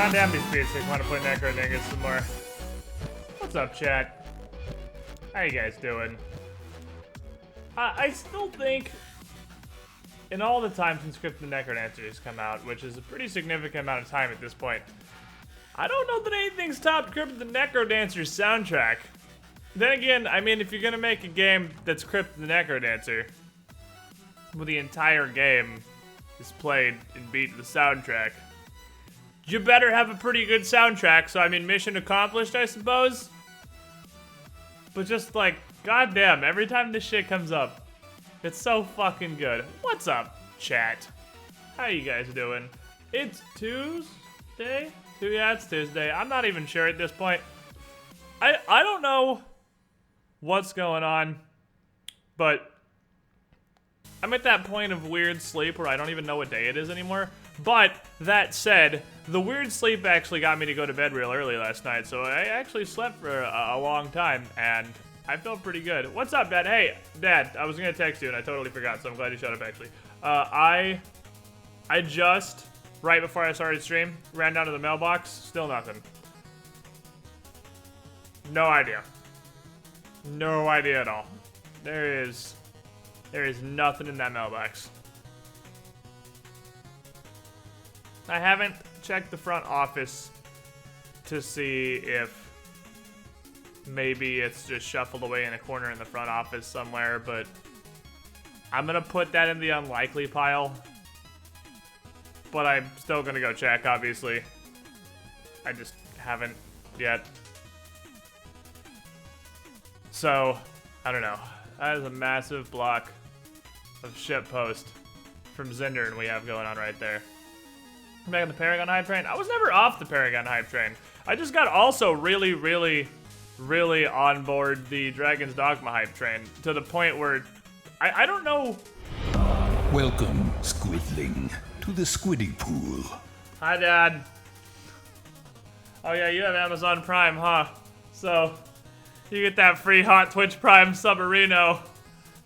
Goddamn these beats, I want to play Necro Dingus some more. What's up, chat? How you guys doing? I still think, in all the time since Crypt the Necrodancer has come out, which is a pretty significant amount of time at this point, I don't know that anything's topped Crypt the Necrodancer's soundtrack. Then again, I mean, if you're gonna make a game that's Crypt the Necrodancer, well, the entire game is played and beat to the soundtrack, you better have a pretty good soundtrack. So I mean, mission accomplished, I suppose. But just like, goddamn, every time this shit comes up, it's so fucking good. What's up, chat? How you guys doing? It's Tuesday? Yeah, it's Tuesday. I'm not even sure at this point. I don't know what's going on, but I'm at that point of weird sleep where I don't even know what day it is anymore. But that said, the weird sleep actually got me to go to bed real early last night, so I actually slept for a long time, and I felt pretty good. What's up, Dad? Hey, Dad, I was gonna text you and I totally forgot, so I'm glad you showed up, actually. I just, right before I started stream, ran down to the mailbox, still nothing. No idea. No idea at all. There is nothing in that mailbox. I haven't checked the front office to see if maybe it's just shuffled away in a corner in the front office somewhere, but I'm gonna put that in the unlikely pile. But I'm still gonna go check, obviously. I just haven't yet. So, I don't know. That is a massive block of shitpost from Zindern we have going on right there. Back on the Paragon hype train. I was never off the Paragon hype train. I just got also really on board the Dragon's Dogma hype train to the point where I don't know. Welcome, Squidling, to the Squiddy Pool. Hi, Dad. Oh yeah, you have Amazon Prime, huh? So you get that free hot Twitch Prime Submarino.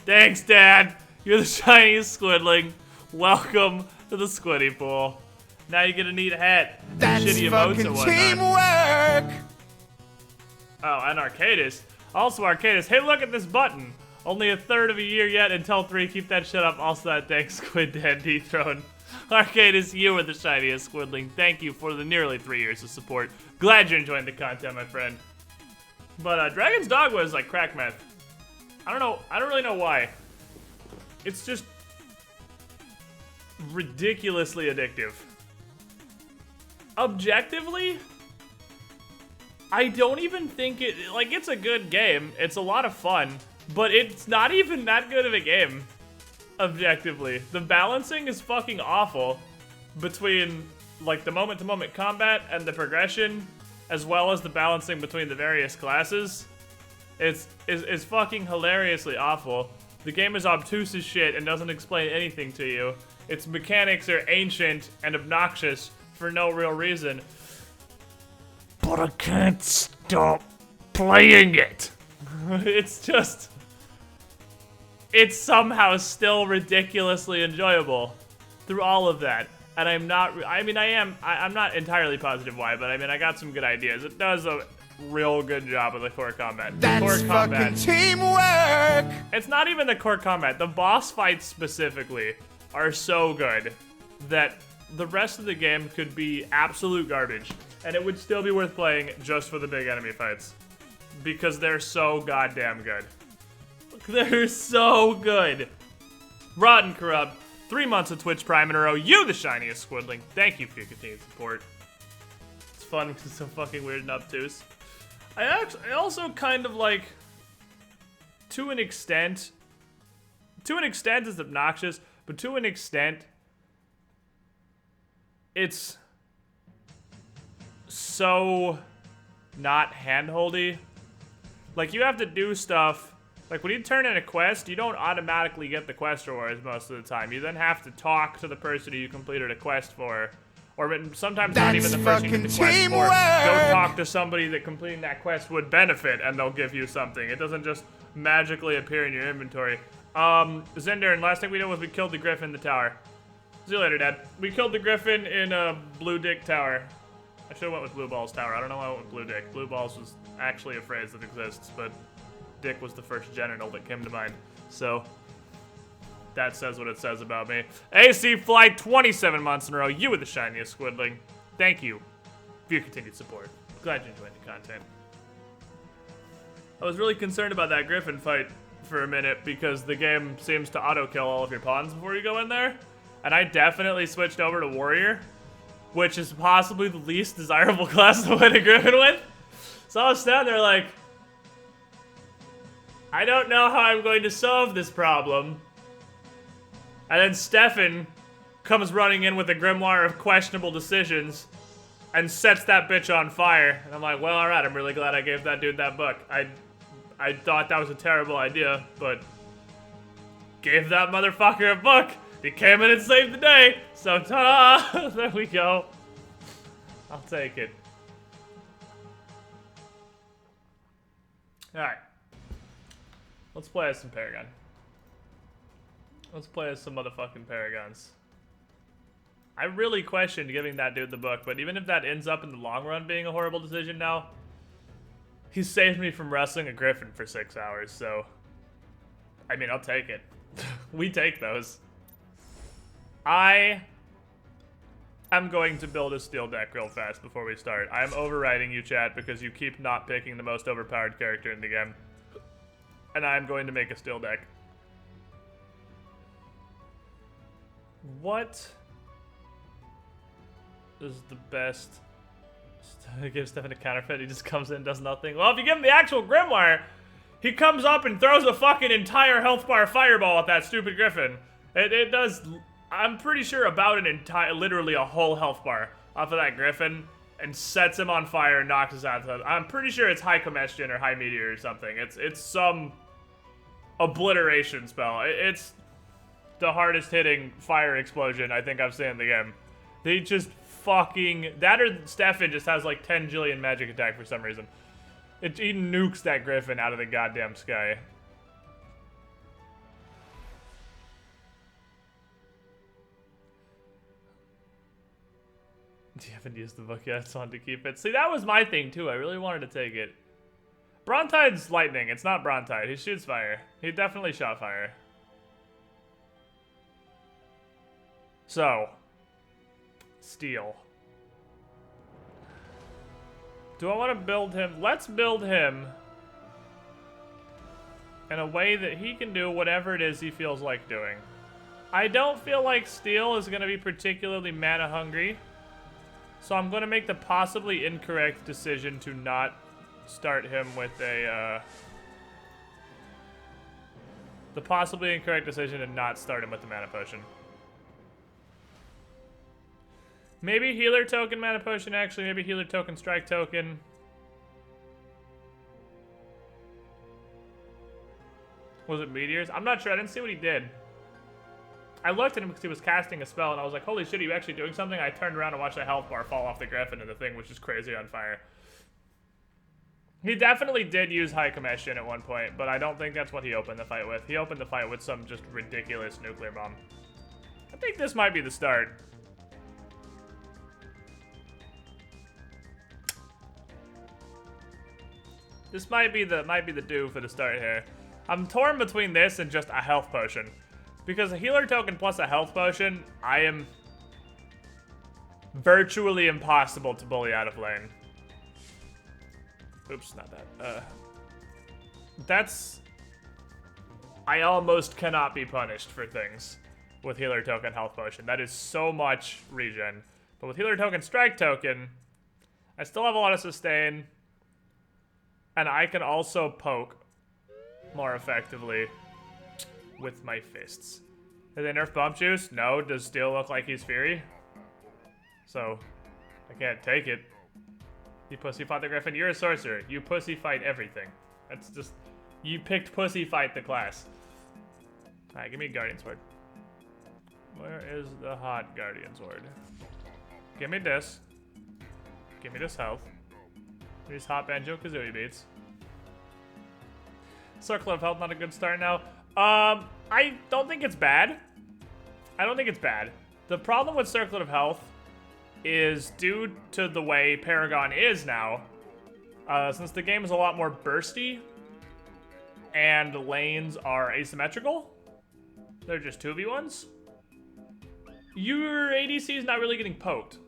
Thanks, Dad. You're the shiniest Squidling. Welcome to the Squiddy Pool. Now you get a neat hat. That's shitty emotes fucking and whatnot. teamwork! Oh, and Arcadis. Also Arcadis. Hey, look at this button. Only a third of a year yet until 3. Keep that shit up. Also that thanks, Squid Dad Dethrone. Arcadis, you are the shiniest Squidling. Thank you for the nearly 3 years of support. Glad you're enjoying the content, my friend. But Dragon's Dogma is like crack meth. I don't know. I don't really know why. It's just ridiculously addictive. Objectively, I don't even think it, like, it's a good game. It's a lot of fun, but it's not even that good of a game, objectively. The balancing is fucking awful between, like, the moment-to-moment combat and the progression, as well as the balancing between the various classes. It's fucking hilariously awful. The game is obtuse as shit and doesn't explain anything to you. Its mechanics are ancient and obnoxious for no real reason. But I can't stop playing it. It's somehow still ridiculously enjoyable through all of that. And I'm not entirely positive why, but I mean, I got some good ideas. It does a real good job of the core combat. That's fucking teamwork! It's not even the core combat. The boss fights specifically are so good that the rest of the game could be absolute garbage, and it would still be worth playing just for the big enemy fights. Because they're so goddamn good. They're so good. Rotten Corrupt, 3 months of Twitch Prime in a row. You, the shiniest Squidling. Thank you for your continued support. It's fun because it's so fucking weird and obtuse. I also kind of like, to an extent it's obnoxious, but to an extent, it's so not handholdy. Like, you have to do stuff. Like, when you turn in a quest, you don't automatically get the quest rewards most of the time. You then have to talk to the person who you completed a quest for. Or sometimes not even the person you did the quest for. Go talk to somebody that completing that quest would benefit, and they'll give you something. It doesn't just magically appear in your inventory. Zender, and last thing we did was we killed the Griffin in the tower. See you later, Dad. We killed the Griffin in a Blue Dick Tower. I should have went with Blue Balls Tower. I don't know why I went with Blue Dick. Blue Balls was actually a phrase that exists, but Dick was the first genital that came to mind. So that says what it says about me. AC Flight, 27 months in a row. You were the shiniest Squidling. Thank you for your continued support. Glad you enjoyed the content. I was really concerned about that Griffin fight for a minute because the game seems to auto-kill all of your pawns before you go in there. And I definitely switched over to Warrior, which is possibly the least desirable class to win a Griffin with. So I was standing there like, I don't know how I'm going to solve this problem. And then Stefan comes running in with a grimoire of questionable decisions and sets that bitch on fire. And I'm like, well, alright, I'm really glad I gave that dude that book. I thought that was a terrible idea, but gave that motherfucker a book. He came in and saved the day. So ta-da! There we go. I'll take it. Alright. Let's play as some Paragon. Let's play as some motherfucking Paragons. I really questioned giving that dude the book, but even if that ends up in the long run being a horrible decision now, he saved me from wrestling a Griffin for 6 hours, so I mean, I'll take it. We take those. I am going to build a steel deck real fast before we start. I'm overriding you, chat, because you keep not picking the most overpowered character in the game. And I'm going to make a steel deck. What is the best? Give Stefan a counterfeit, he just comes in and does nothing. Well, if you give him the actual Grimoire, he comes up and throws a fucking entire health bar fireball at that stupid Griffin. It does, I'm pretty sure about an entire, literally a whole health bar off of that Griffin and sets him on fire and knocks us out. I'm pretty sure it's High Combustion or High Meteor or something. It's some obliteration spell. It's the hardest hitting fire explosion I think I've seen in the game. They just fucking, that or Stefan just has like 10 jillion magic attack for some reason. He nukes that Griffin out of the goddamn sky. You haven't used the book yet, it's on to keep it. See, that was my thing too, I really wanted to take it. Brontide's lightning, it's not Brontide, he shoots fire. He definitely shot fire. So, steel. Do I want to build him? Let's build him in a way that he can do whatever it is he feels like doing. I don't feel like steel is going to be particularly mana hungry, so I'm going to make the possibly incorrect decision to not start him with a, the possibly incorrect decision to not start him with the mana potion. Maybe healer token mana potion, actually. Maybe healer token strike token. Was it meteors? I'm not sure. I didn't see what he did. I looked at him because he was casting a spell, and I was like, holy shit, are you actually doing something? I turned around and watched the health bar fall off the Griffin, and the thing was just crazy on fire. He definitely did use High Combustion at one point, but I don't think that's what he opened the fight with. He opened the fight with some just ridiculous nuclear bomb. I think this might be the start. This might be the do for the start here. I'm torn between this and just a health potion. Because a healer token plus a health potion, I am virtually impossible to bully out of lane. Oops, not that. That's... I almost cannot be punished for things with healer token health potion. That is so much regen. But with healer token strike token, I still have a lot of sustain. And I can also poke more effectively with my fists. Did they nerf Bump Juice? No. Does Steel look like he's Fury? So, I can't take it. You pussy fight the Griffin. You're a sorcerer. You pussy fight everything. That's just... You picked pussy fight the class. Alright, give me a Guardian Sword. Where is the hot Guardian Sword? Give me this. Give me this health. These hot Banjo-Kazooie beats. Circle of Health, not a good start now. I don't think it's bad. I don't think it's bad. The problem with Circlet of Health is due to the way Paragon is now. Since the game is a lot more bursty and lanes are asymmetrical, they're just 2v1s. Your ADC is not really getting poked.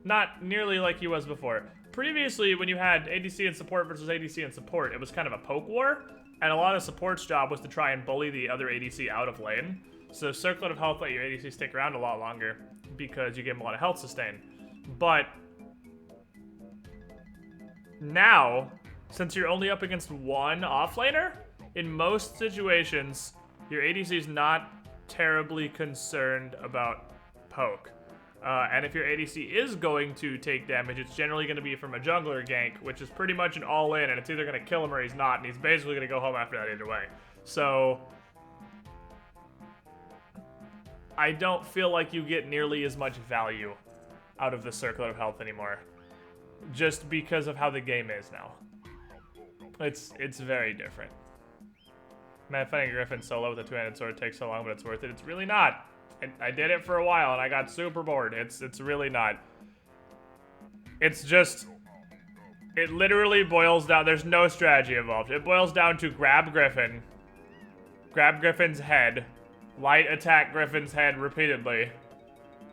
Not nearly like he was before. Previously, when you had ADC and support versus ADC and support, it was kind of a poke war, and a lot of support's job was to try and bully the other ADC out of lane. So Circlet of Health let your ADC stick around a lot longer because you gave him a lot of health sustain. But now, since you're only up against one offlaner, in most situations, your ADC is not terribly concerned about poke. And if your ADC is going to take damage, it's generally going to be from a jungler gank, which is pretty much an all-in, and it's either going to kill him or he's not, and he's basically going to go home after that either way. So I don't feel like you get nearly as much value out of the Circlet of Health anymore, just because of how the game is now. It's very different. Man, fighting Griffin solo with a two-handed sword takes so long, but it's worth it. It's really not. I did it for a while and I got super bored. It's really not. It's just, it literally boils down, there's no strategy involved. It boils down to grab Griffin, grab Griffin's head, light attack Griffin's head repeatedly,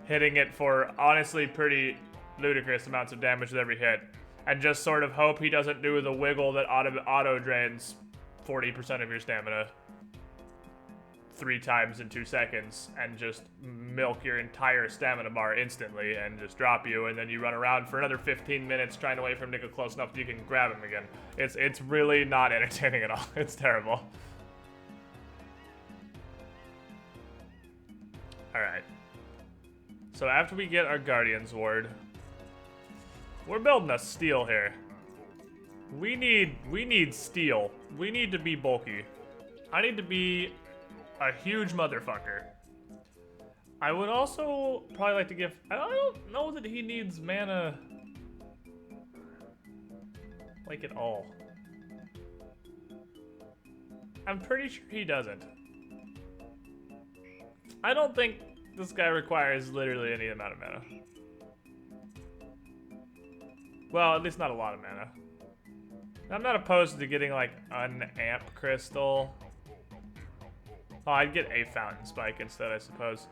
hitting it for honestly pretty ludicrous amounts of damage with every hit, and just sort of hope he doesn't do the wiggle that auto drains 40% of your stamina 3 times in 2 seconds and just milk your entire stamina bar instantly and just drop you, and then you run around for another 15 minutes trying to wait for him to get close enough that you can grab him again. It's really not entertaining at all. It's terrible. Alright. So after we get our Guardian's Ward, we're building a steel here. We need steel. We need to be bulky. I need to be a huge motherfucker. I would also probably like to give... I don't know that he needs mana like at all. I'm pretty sure he doesn't. I don't think this guy requires literally any amount of mana. Well, at least not a lot of mana. I'm not opposed to getting like an amp crystal. Oh, I'd get a fountain spike instead, I suppose,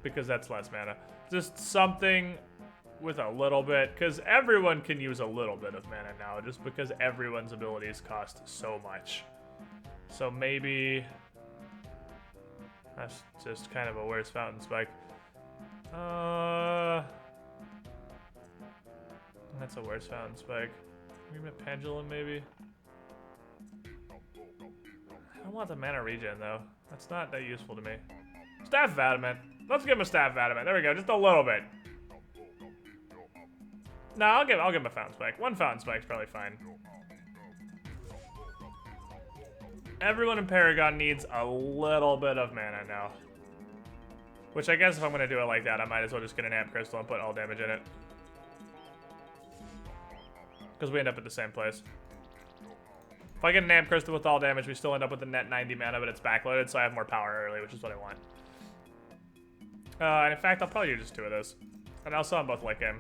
because that's less mana. Just something with a little bit, because everyone can use a little bit of mana now, just because everyone's abilities cost so much. So maybe that's just kind of a worse fountain spike. That's a worse fountain spike. Maybe a pendulum, maybe. I don't want the mana regen though. That's not that useful to me. Staff of Adamant. Let's give him a Staff of Adamant. There we go, just a little bit. No, I'll give him a fountain spike. 1 fountain spike's probably fine. Everyone in Paragon needs a little bit of mana now. Which I guess if I'm gonna do it like that, I might as well just get an amp crystal and put all damage in it. Because we end up at the same place. If I get an amp crystal with all damage, we still end up with a net 90 mana, but it's backloaded, so I have more power early, which is what I want. And in fact, I'll probably do just 2 of those. And I'll sell them both late game.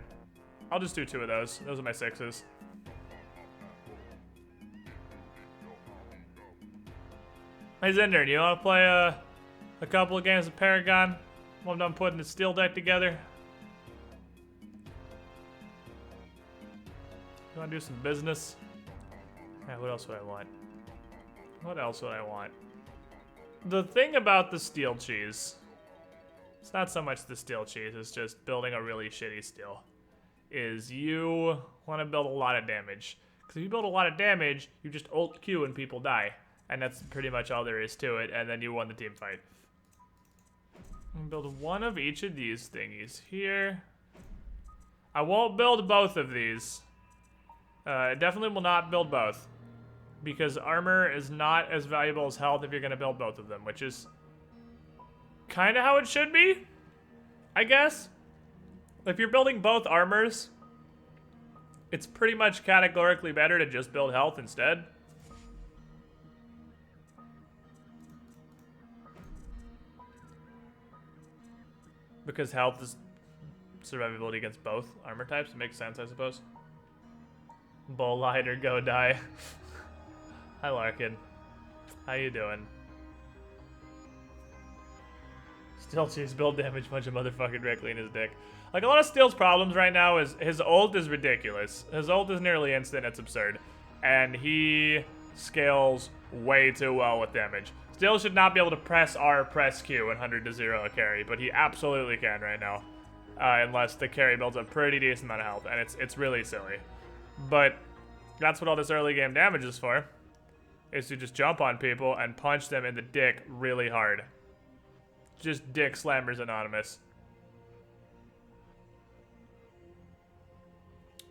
I'll just do 2 of those. Those are my 6s. Hey Zender, do you want to play a couple of games of Paragon? While I'm done putting the steel deck together. You want to do some business? Yeah, what else would I want? What else would I want? The thing about the steel cheese, it's not so much the steel cheese, it's just building a really shitty steel, is you want to build a lot of damage. Because if you build a lot of damage, you just ult Q and people die. And that's pretty much all there is to it, and then you won the team fight. I'm gonna build 1 of each of these thingies here. I won't build both of these. Definitely will not build both. Because armor is not as valuable as health if you're gonna build both of them, which is kind of how it should be, I guess. If you're building both armors, it's pretty much categorically better to just build health instead. Because health is survivability against both armor types. It makes sense, I suppose. Bull light or go die. Hi, Larkin. How you doing? Steel cheese build damage, bunch of motherfucking directly in his dick. Like, a lot of Steel's problems right now is his ult is ridiculous. His ult is nearly instant, it's absurd. And he scales way too well with damage. Steel should not be able to press R, press Q, and 100 to 0 a carry, but he absolutely can right now. Unless the carry builds a pretty decent amount of health, and it's really silly. But that's what all this early game damage is for. Is to just jump on people and punch them in the dick really hard. Just dick slammers anonymous.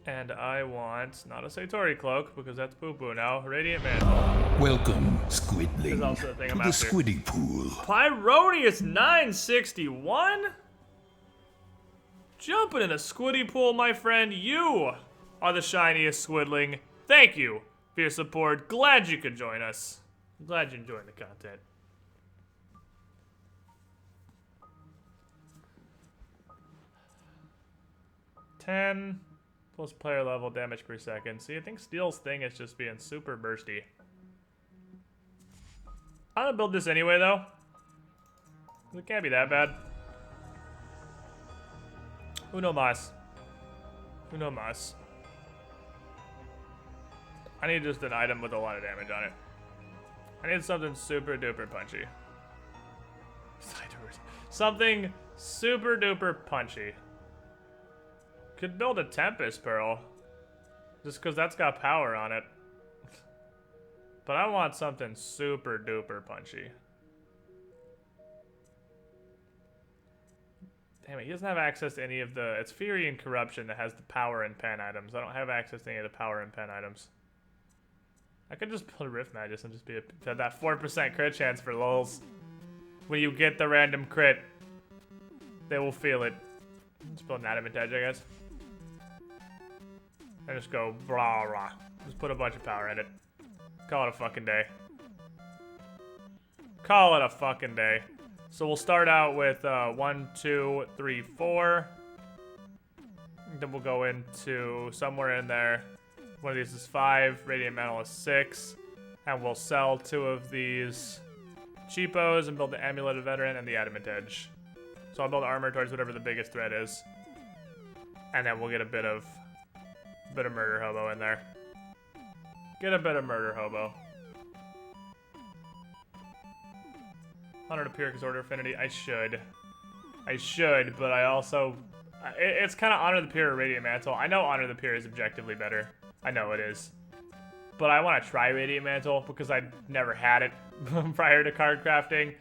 And I want not a Satori cloak because that's poo-poo now. Radiant Mantle. Welcome, Squidling, Is also the thing to I'm the after. Squiddy Pool. Pyronius 961? Jumping in a squiddy pool, my friend. You are the shiniest squidling. Thank you for your support. Glad you could join us. Glad you're enjoying the content. $10 plus player level damage per second. See, I think Steel's thing is just being super bursty. I'm gonna build this anyway, though. It can't be that bad. Uno mas. Uno mas. I need just an item with a lot of damage on it. I need something super duper punchy. Something super duper punchy. Could build a Tempest Pearl. Just because that's got power on it. But I want something super duper punchy. Damn it, he doesn't have access to any of the... It's Fury and Corruption that has the power and pen items. I don't have access to any of the power and pen items. I could just build a Rift Magus and just be have that 4% crit chance for lulz. When you get the random crit, they will feel it. Just build an Adamant Edge, I guess. And just go brah rah. Just put a bunch of power in it. Call it a fucking day. Call it a fucking day. So we'll start out with 1, 2, 3, 4. Then we'll go into somewhere in there. One of these is 5. Radiant Mantle is 6. And we'll sell 2 of these cheapos and build the Amulet of Veteran and the Adamant Edge. So I'll build armor towards whatever the biggest threat is. And then we'll get a bit of Murder Hobo in there. Get a bit of Murder Hobo. 100 of Pyrrhic Order Affinity. I should, but I also... It's kind of Honor the Pure or Radiant Mantle. I know Honor the Pure is objectively better. I know it is. But I want to try Radiant Mantle because I never had it prior to card crafting.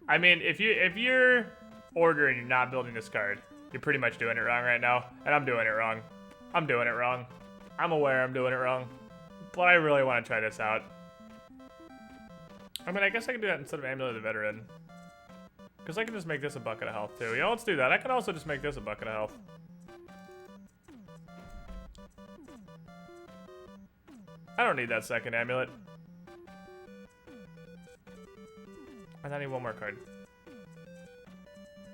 I mean, if you're Order and you're not building this card, you're pretty much doing it wrong right now. And I'm doing it wrong. I'm doing it wrong. I'm aware I'm doing it wrong. But I really want to try this out. I mean, I guess I can do that instead of Amulet of the Veteran. Because I can just make this a bucket of health, too. Yeah, let's do that. I can also just make this a bucket of health. I don't need that second amulet. And I need one more card.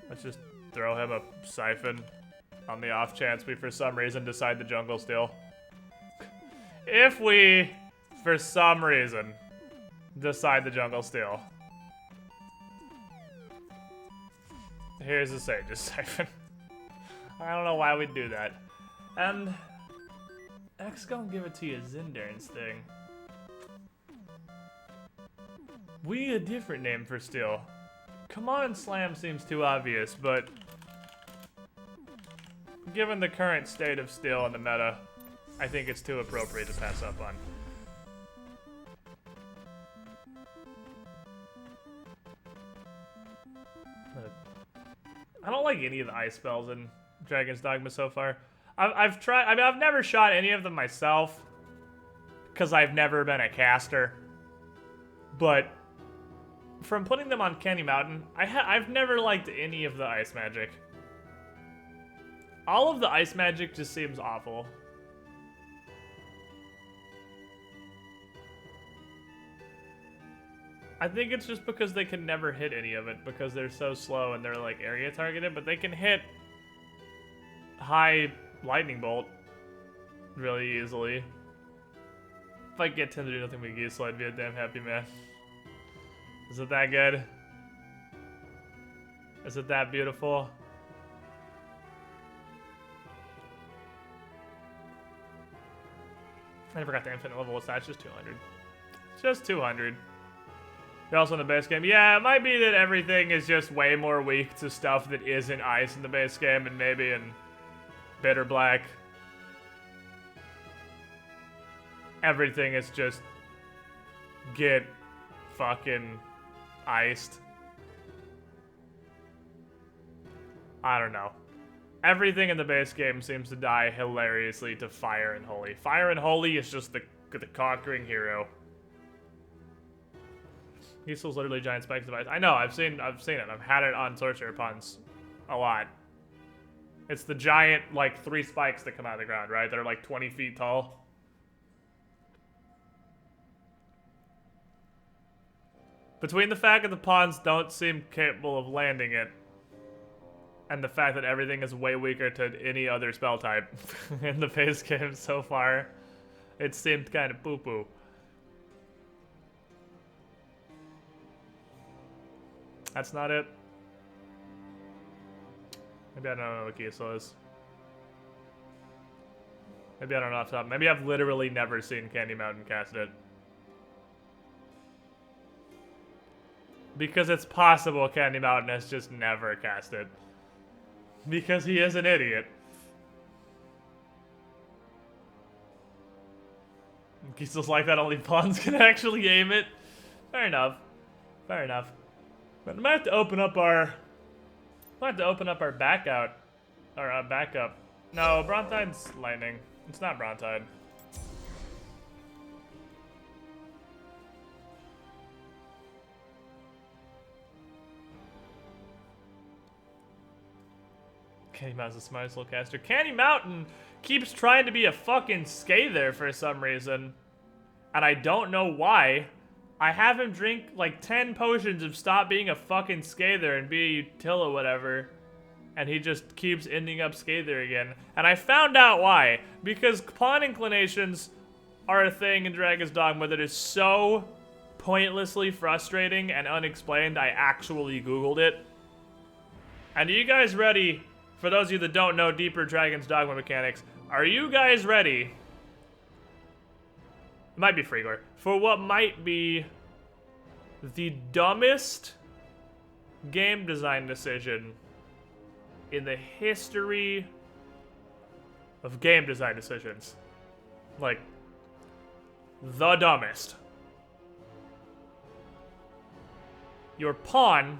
Let's just throw him a Siphon on the off chance we, for some reason, decide the jungle still. If we, for some reason, decide the jungle still. Here's the Sage's Siphon. I don't know why we'd do that. And X gonna give it to you Zindarn's thing. We need a different name for Steel. Come on and Slam seems too obvious, but given the current state of Steel in the meta, I think it's too appropriate to pass up on. I don't like any of the ice spells in Dragon's Dogma so far. I've tried, I mean, I've never shot any of them myself because I've never been a caster. But from putting them on Candy Mountain, I've never liked any of the ice magic. All of the ice magic just seems awful. I think it's just because they can never hit any of it because they're so slow and they're like area targeted, but they can hit high lightning bolt really easily. If I get 10 to do nothing but Geese, I'd be a damn happy man. Is it that good? Is it that beautiful? I forgot the infinite level. What's that? It's just 200. Just 200. You're also in the base game. Yeah, it might be that everything is just way more weak to stuff that isn't ice in the base game, and maybe in Bitter Black, everything is just get fucking iced. I don't know. Everything in the base game seems to die hilariously to Fire and Holy. Fire and Holy is just the conquering hero. Heesel's literally giant spikes device. I know, I've seen it. I've had it on Sorcerer Puns a lot. It's the giant, like, 3 spikes that come out of the ground, right? They're like 20 feet tall. Between the fact that the pawns don't seem capable of landing it, and the fact that everything is way weaker to any other spell type in the base game so far, it seemed kind of poo-poo. That's not it. Maybe I don't know what Giesel is. Maybe I don't know off the top. Maybe I've literally never seen Candy Mountain cast it. Because it's possible Candy Mountain has just never cast it. Because he is an idiot. Giesel's like that, only pawns can actually aim it. Fair enough. Fair enough. But I might have to open up our... backout. Or backup. No, Brontide's lightning. It's not Brontide. Candy Mountain's the smartest little caster. Candy Mountain keeps trying to be a fucking Scather for some reason. And I don't know why. I have him drink like 10 potions of stop being a fucking Scather and be a util or whatever. And he just keeps ending up Scather again. And I found out why. Because pawn inclinations are a thing in Dragon's Dogma that is so pointlessly frustrating and unexplained, I actually Googled it. And are you guys ready? For those of you that don't know deeper Dragon's Dogma mechanics, are you guys ready? It might be Frigor. For what might be the dumbest game design decision in the history of game design decisions. Like, the dumbest. Your pawn,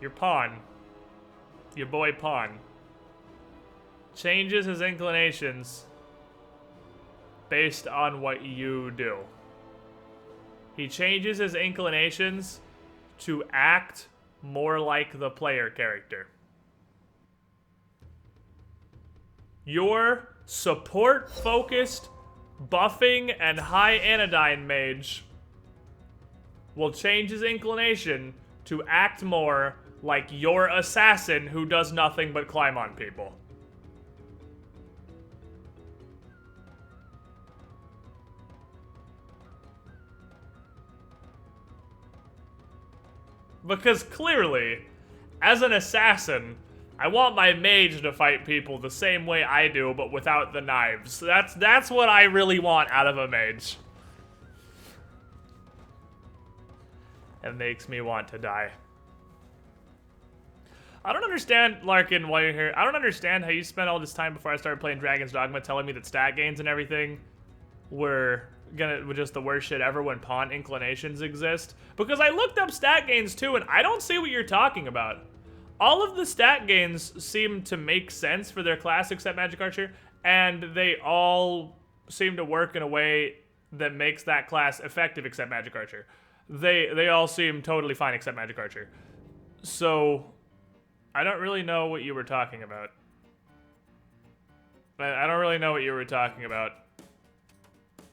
your boy Pawn, changes his inclinations based on what you do. He changes his inclinations to act more like the player character. Your support-focused, buffing, and high anodyne mage will change his inclination to act more like your assassin who does nothing but climb on people. Because clearly, as an assassin, I want my mage to fight people the same way I do, but without the knives. That's what I really want out of a mage. It makes me want to die. I don't understand, Larkin, while you're here. I don't understand how you spent all this time before I started playing Dragon's Dogma telling me that stat gains and everything were just the worst shit ever when pawn inclinations exist. Because I looked up stat gains too, and I don't see what you're talking about. All of the stat gains seem to make sense for their class except Magic Archer, and they all seem to work in a way that makes that class effective except Magic Archer. They all seem totally fine except Magic Archer. So, I don't really know what you were talking about. I don't really know what you were talking about.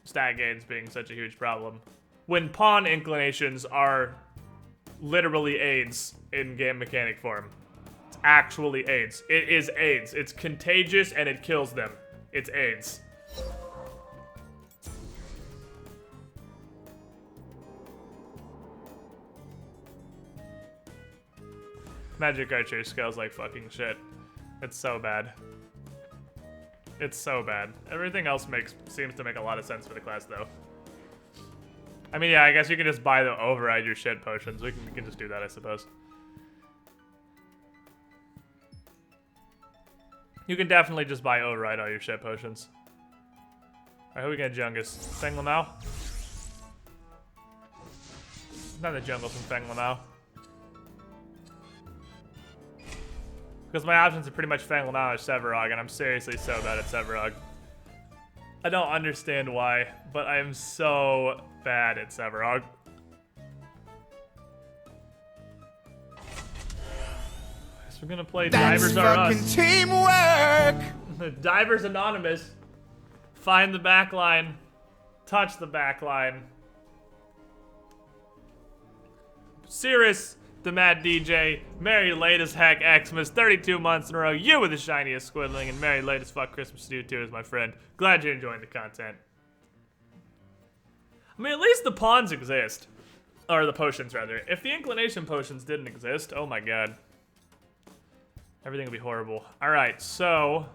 Stat gains being such a huge problem. When pawn inclinations are literally aids in game mechanic form. It's actually AIDS. It is AIDS. It's contagious and it kills them. It's AIDS. Magic Archer scales like fucking shit. It's so bad. It's so bad. Everything else seems to make a lot of sense for the class, though. I mean, yeah, I guess you can just buy the override your shit potions. We can just do that, I suppose. You can definitely just buy override all your shit potions. Alright, who we got Jungus? Feng Lamau? Not the jungle from Feng Lamau. Because my options are pretty much Feng Lamau or Sevarog, and I'm seriously so bad at Sevarog. I don't understand why, but I am so bad at Sevarog. So we're gonna play Divers Are Us. That's fucking teamwork. Divers Anonymous. Find the back line. Touch the back line. Cirrus, the Mad DJ, Merry Late as Heck Xmas, 32 months in a row, you were the shiniest Squidling, and Merry Late as Fuck Christmas to you too, is my friend. Glad you're enjoying the content. I mean, at least the pawns exist. Or the potions, rather. If the inclination potions didn't exist, oh my god. Everything would be horrible. Alright, so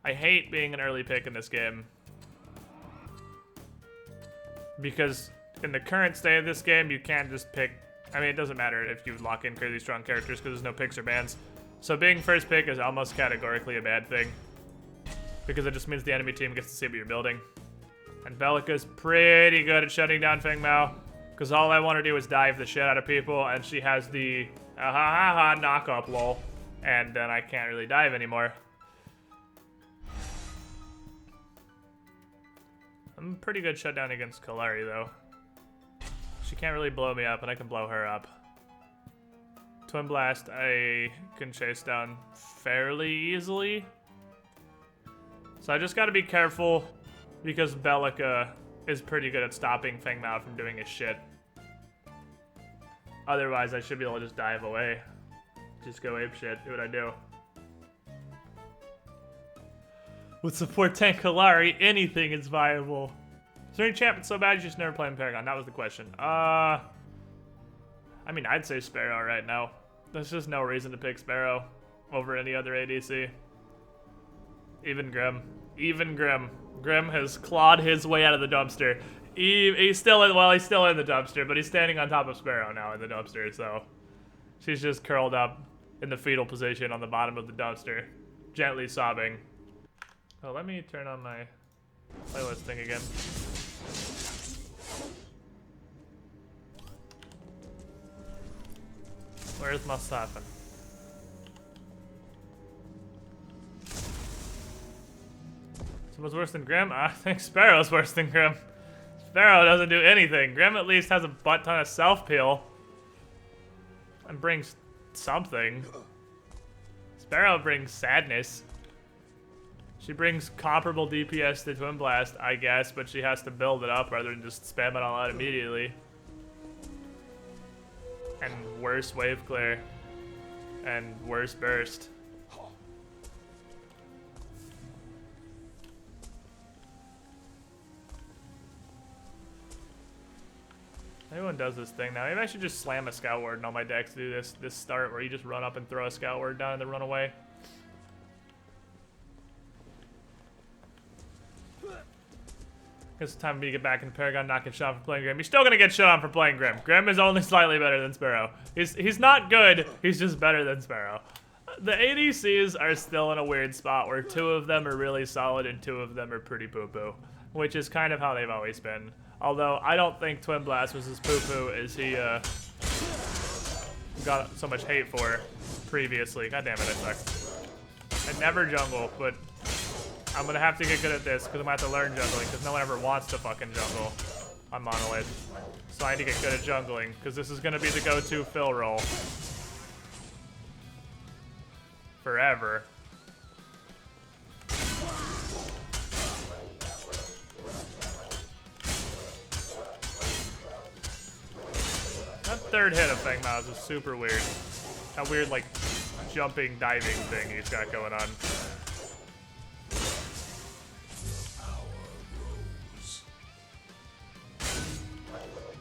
I hate being an early pick in this game. Because in the current state of this game, you can't just pick. I mean, it doesn't matter if you lock in crazy strong characters because there's no picks or bans. So being first pick is almost categorically a bad thing. Because it just means the enemy team gets to see what you're building. And Bellica's pretty good at shutting down Feng Mao. Because all I want to do is dive the shit out of people, and she has the knock up lol. And then I can't really dive anymore. I'm pretty good shutdown against Kalari though. She can't really blow me up, and I can blow her up. Twin Blast, I can chase down fairly easily. So I just gotta be careful, because Bellica is pretty good at stopping Feng Mao from doing his shit. Otherwise, I should be able to just dive away. Just go ape shit, do what I do. With support tank Kalari, anything is viable. Is there any champion so bad you just never playing Paragon? That was the question. I mean, I'd say Sparrow right now. There's just no reason to pick Sparrow over any other ADC. Even Grim. Even Grim. Grim has clawed his way out of the dumpster. He's still in, well, he's still in the dumpster, but he's standing on top of Sparrow now in the dumpster, so. She's just curled up in the fetal position on the bottom of the dumpster, gently sobbing. Oh, let me turn on my playlist thing again. Where's my siphon? Someone's worse than Grim? I think Sparrow's worse than Grim. Sparrow doesn't do anything. Grim at least has a butt ton of self-peel. And brings something. Sparrow brings sadness. She brings comparable DPS to Twin Blast, I guess, but she has to build it up rather than just spam it all out immediately. And worse wave clear. And worse burst. Everyone does this thing now. Maybe I should just slam a Scout Ward in all my decks to do this start where you just run up and throw a Scout Ward down and then run away. It's time for me to get back in Paragon, not get shot for playing Grim. You're still gonna get shot on for playing Grim. Grim is only slightly better than Sparrow. He's not good, he's just better than Sparrow. The ADCs are still in a weird spot where 2 of them are really solid and 2 of them are pretty poo-poo. Which is kind of how they've always been. Although, I don't think Twin Blast was as poo-poo as he got so much hate for previously. God damn it, I suck. I never jungle, but I'm gonna have to get good at this because I'm gonna have to learn jungling because no one ever wants to fucking jungle on Monolith. So I need to get good at jungling because this is gonna be the go-to fill role. Forever. That third hit of Feng Mao's is super weird. That weird, like, jumping, diving thing he's got going on.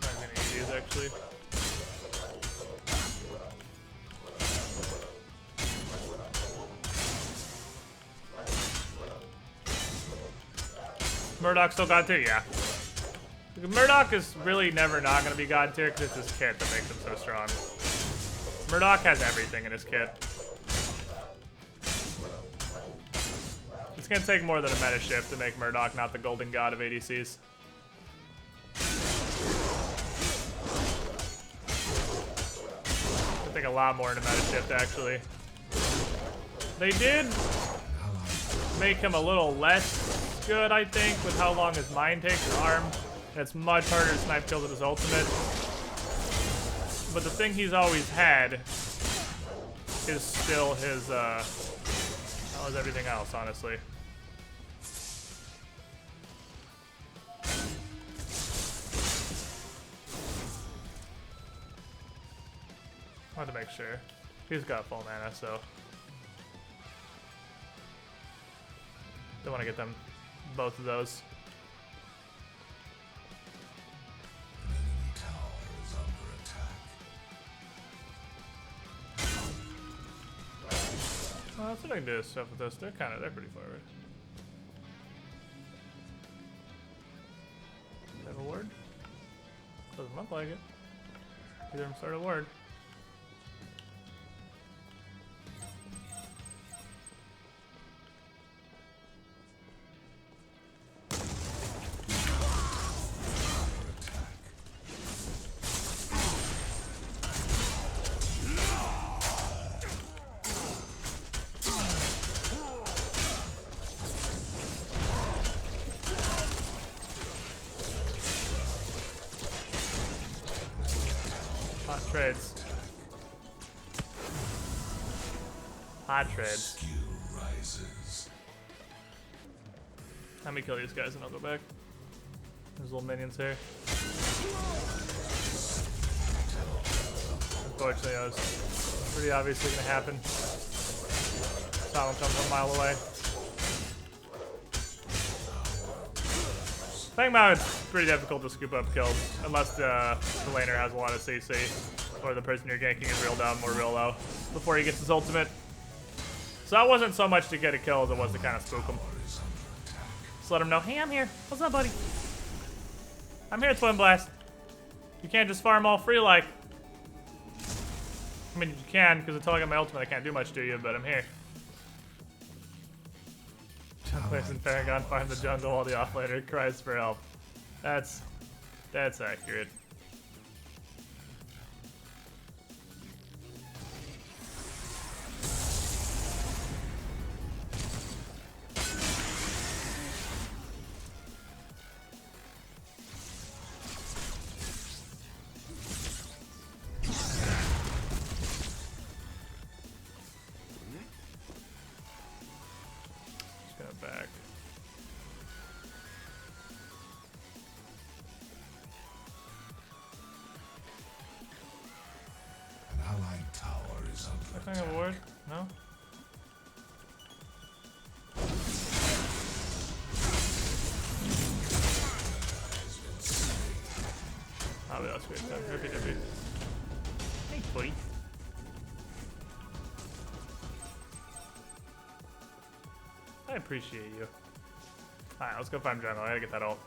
I'm gonna eat these actually. Murdoch still God tier? Yeah. Murdoch is really never not going to be God tier because it's his kit that makes him so strong. Murdoch has everything in his kit. It's going to take more than a meta shift to make Murdoch not the golden god of ADCs. I think a lot more in a meta shift, actually. They did make him a little less good, I think, with how long his mind takes his arm. And it's much harder to snipe kills with his ultimate. But the thing he's always had is still his, how is everything else, honestly. I wanted to make sure. He's got full mana, so. Don't want to get them both of those. Well, that's what I can do stuff with this. They're pretty far away. They have a ward? Doesn't look like it. Either of them start a ward. Trades. Hot trades. Let me kill these guys and I'll go back. There's little minions here. Unfortunately, that was pretty obviously gonna happen. Saw him come from a mile away. Thing about it's pretty difficult to scoop up kills unless the laner has a lot of CC or the person you're ganking is real down or real low before he gets his ultimate. So that wasn't so much to get a kill as it was to kind of spook him. Just let him know, hey, I'm here. What's up, buddy? I'm here, Twin Blast. You can't just farm all free like. I mean, you can, because until I get my ultimate, I can't do much to you, but I'm here. Junglers in Paragon find the jungle while the offlaner cries for help. That's accurate. Back. An allied tower is under I have a ward? No? Oh, that's great. Rippy dippy. Thanks, buddy. I appreciate you. Alright, let's go find jungle. I gotta get that ult.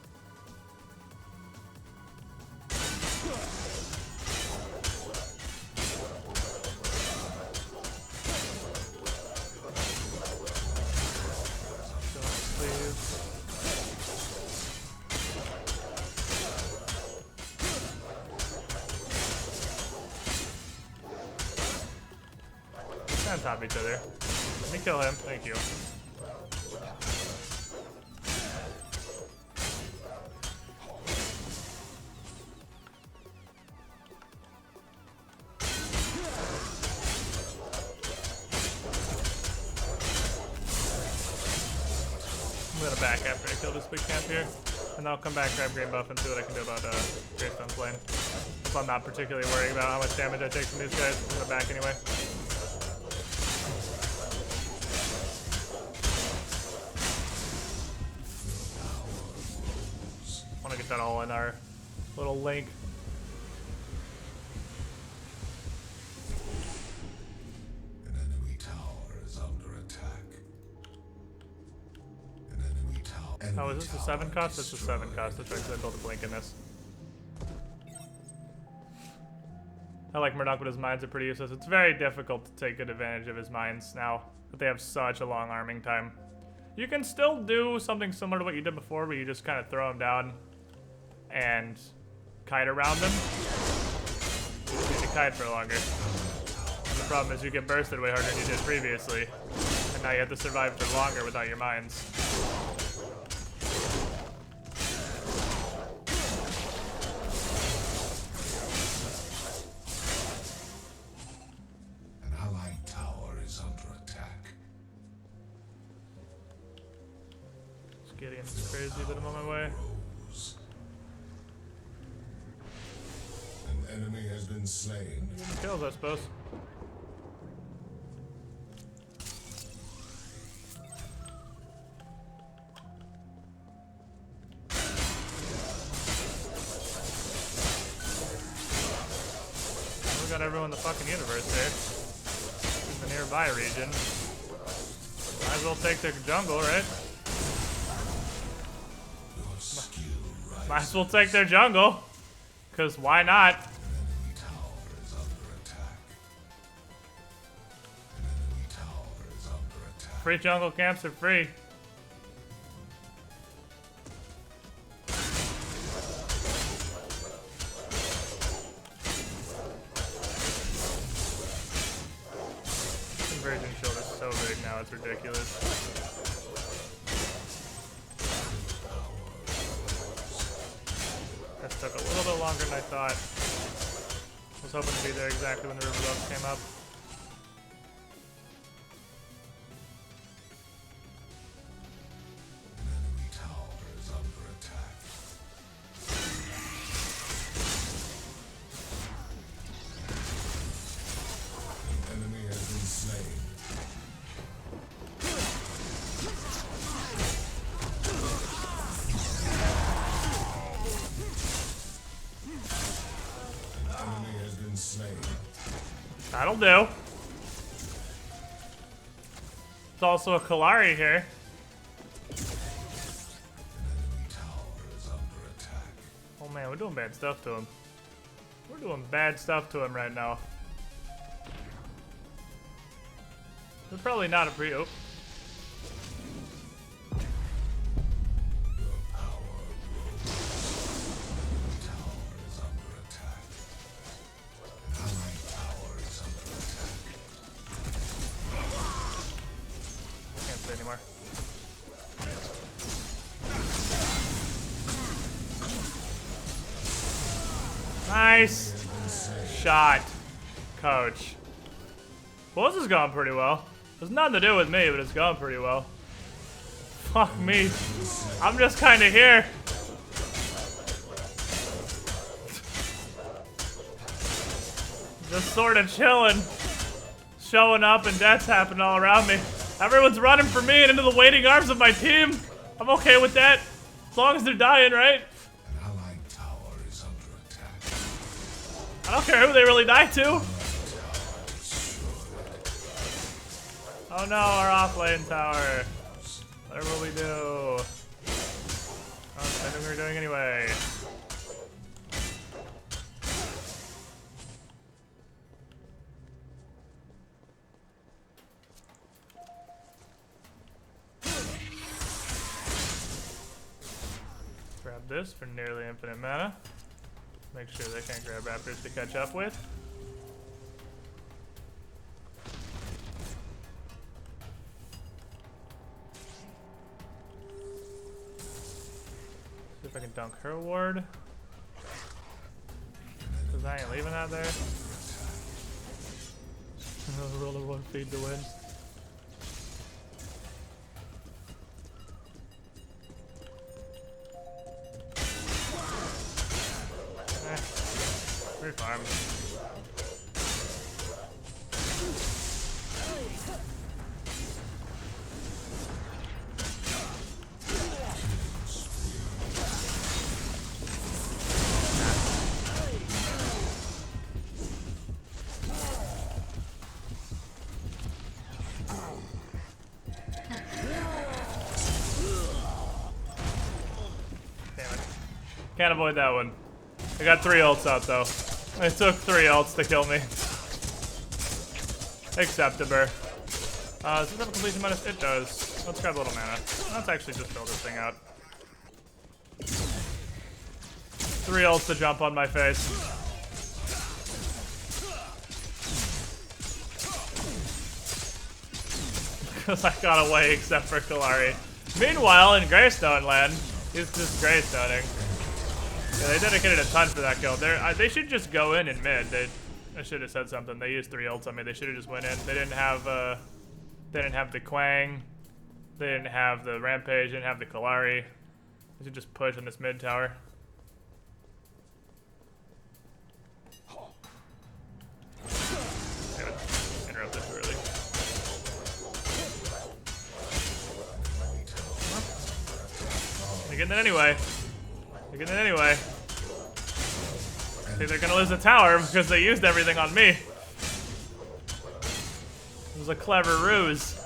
On top of each other. Let me kill him. Thank you. I'm gonna back after I kill this big camp here, and I'll come back, grab green buff, and see what I can do about Gravestone's lane. So I'm not particularly worried about how much damage I take from these guys. I'm gonna back anyway. that all in our little link. An enemy tower is under attack. An enemy tower. Oh, is this a 7 cost? It's a 7 cost. That's right, because I built a blink in this. I like Murdoch, but his mines are pretty useless. It's very difficult to take good advantage of his mines now that they have such a long arming time. You can still do something similar to what you did before, where you just kind of throw them down and kite around them. You just need to kite for longer. And the problem is you get bursted way harder than you did previously, and now you have to survive for longer without your mines. An allied tower is under attack. Gideon's crazy, but I'm on my way. Rose. An enemy has been slain. Kills, I suppose. We got everyone in the fucking universe here. In the nearby region. Might as well take their jungle, right? Might as well take their jungle. Because why not? An enemy tower is under attack. An enemy tower is under attack. Free jungle camps are free. Conversion shield is so big now, it's ridiculous. That took a little bit longer than I thought. I was hoping to be there exactly when the river boats came up. An enemy tower is under attack. An enemy has been slain. An enemy has been slain. That'll do. It's also a Kalari here. An enemy tower is under attack. Oh man, we're doing bad stuff to him. We're doing bad stuff to him right now. They're probably not a pre- oh. Your power grows. An enemy tower is under attack. An allied tower is under attack. Can't say anymore. Nice shot, coach. Well, this is going pretty well. There's nothing to do with me, but it's going pretty well. Fuck me. I'm just kind of here. Just sort of chilling. Showing up and death's happening all around me. Everyone's running for me and into the waiting arms of my team. I'm okay with that. As long as they're dying, right? An allied tower is under attack. I don't care who they really die to. Oh no, our off-lane tower. Whatever will we do? I knew we were doing anyway. Grab this for nearly infinite mana. Make sure they can't grab raptors to catch up with. See if I can dunk her ward. Because I ain't leaving that there. Roller one feed to win. Free farm. Can't avoid that one. I got 3 ults out though. It took 3 ults to kill me. Acceptable. Does this have a completion bonus? It does. Let's grab a little mana. Let's actually just fill this thing out. 3 ults to jump on my face. Because I got away except for Kalari. Meanwhile, in Greystone land, he's just Greystoning. Yeah, they dedicated a ton for that kill. They should just go in mid. I should have said something. They used 3 ults on me. They should have just went in. They didn't have the Quang. They didn't have the Rampage. They didn't have the Kalari. They should just push on this mid tower. Interrupt this early. They're getting it anyway. They're getting it anyway. See, they're gonna lose the tower because they used everything on me. It was a clever ruse.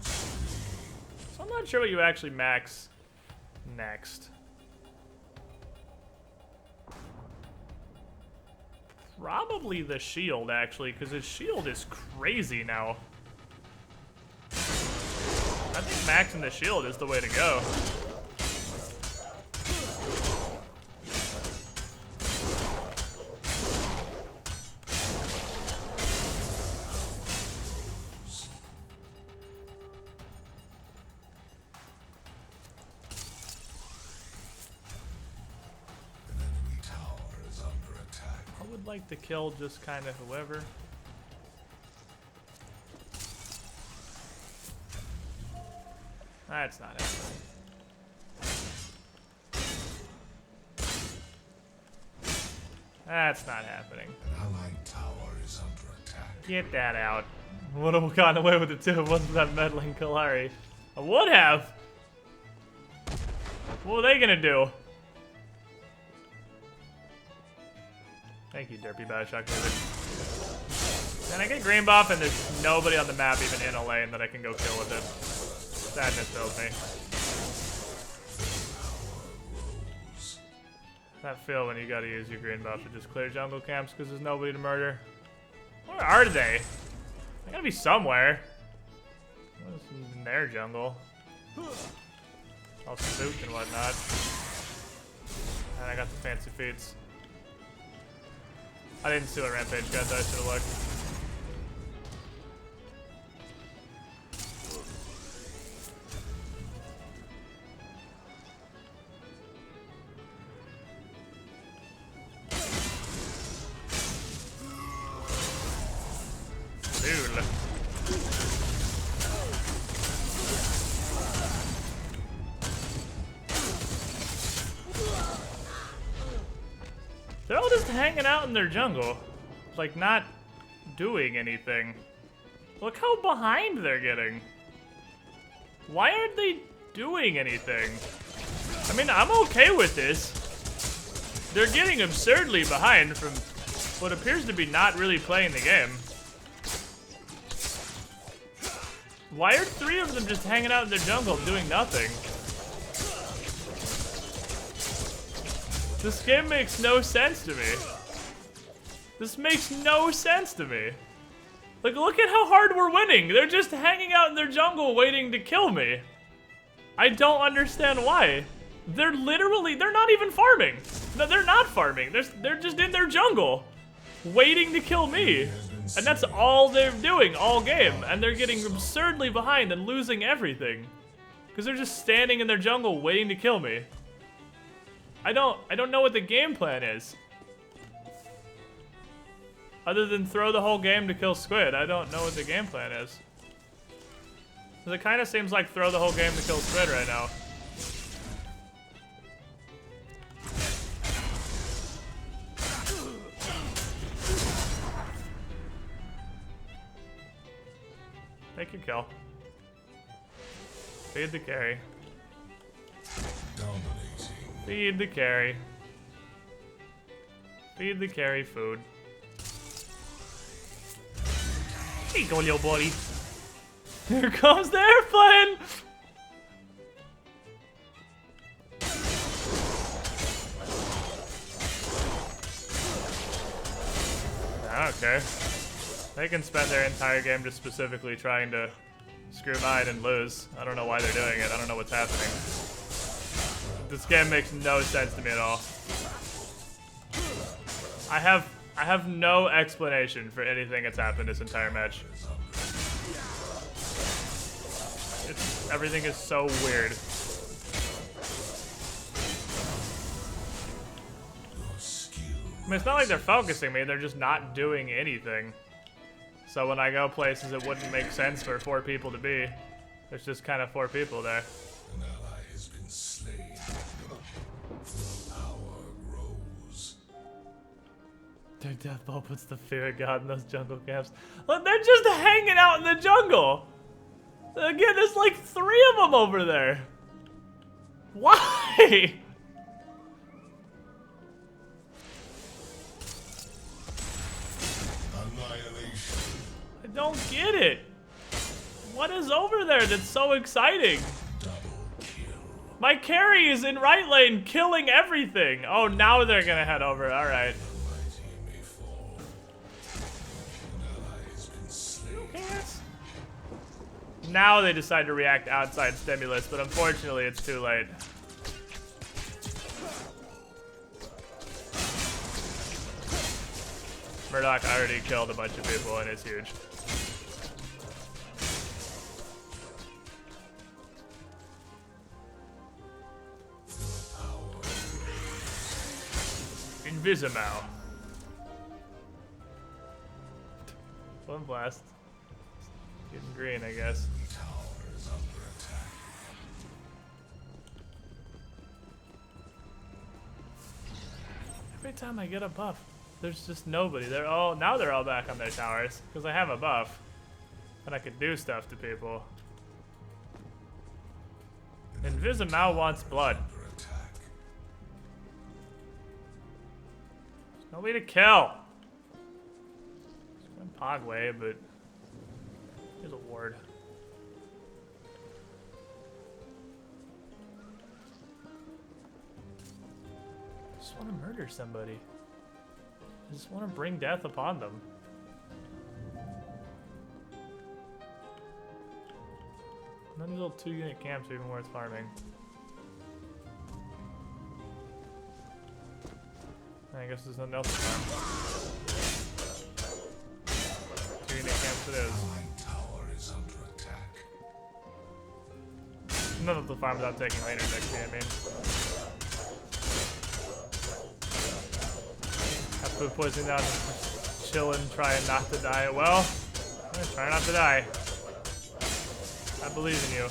So I'm not sure what you actually max next. Probably the shield, actually, because his shield is crazy now. I think maxing the shield is the way to go. Like to kill just kind of whoever. That's not happening. That's not happening. An allied tower is under attack. Get that out. Would have gotten away with it too if it wasn't that meddling Kalari. I would have. What were they gonna do? Thank you, Derpy Bioshock Music. And I get green buff, and there's nobody on the map even in a lane that I can go kill with it. Sadness fills me. That feel when you gotta use your green buff to just clear jungle camps because there's nobody to murder. Where are they? They gotta be somewhere. What's in their jungle? All spooked and whatnot. And I got the fancy feats. I didn't see what Rampage got, though. I should have looked. Dude. They're all just hanging out in their jungle. Like, not doing anything. Look how behind they're getting. Why aren't they doing anything? I mean, I'm okay with this. They're getting absurdly behind from what appears to be not really playing the game. Why are 3 of them just hanging out in their jungle doing nothing? This game makes no sense to me. This makes no sense to me. Like, look at how hard we're winning. They're just hanging out in their jungle waiting to kill me. I don't understand why. They're not even farming. No, they're not farming. They're just in their jungle waiting to kill me. And that's all they're doing all game. And they're getting absurdly behind and losing everything. Because they're just standing in their jungle waiting to kill me. I don't know what the game plan is. Other than throw the whole game to kill Squid, I don't know what the game plan is. Because it kind of seems like throw the whole game to kill Squid right now. Take your kill. Feed the carry. Dominating. Feed the carry. Feed the carry food. Here you go, little buddy. Here comes the airplane! I don't care. They can spend their entire game just specifically trying to screw mine and lose. I don't know why they're doing it. I don't know what's happening. This game makes no sense to me at all. I have no explanation for anything that's happened this entire match. Everything is so weird. I mean, it's not like they're focusing me, they're just not doing anything. So when I go places it wouldn't make sense for 4 people to be, there's just kind of 4 people there. An ally has been slain. The power grows. Their death ball puts the fear of God in those jungle camps. Look, they're just hanging out in the jungle! Again, there's like 3 of them over there. Why? Annihilation. I don't get it. What is over there that's so exciting? Double kill. My carry is in right lane killing everything. Oh, now they're gonna head over. All right. Mighty may fall. An ally has been slain. Who cares? Now they decide to react outside stimulus, but unfortunately it's too late. Murdoch already killed a bunch of people and it's huge. Invisimau. One blast. Getting green, I guess. Tower is under attack. Every time I get a buff, there's just nobody. They're all back on their towers because I have a buff and I can do stuff to people. Invisimau wants blood. Under attack. There's nobody to kill. It's Pogway, but here's a ward. I just want to murder somebody. I just want to bring death upon them. None of these little 2-unit camps are even worth farming. I guess there's nothing else to farm. 2-unit camps it is. Allied tower is under attack. Nothing to farm without taking later next game, I mean. Have food poisoning down, chilling, trying not to die. Well, try not to die. I believe in you.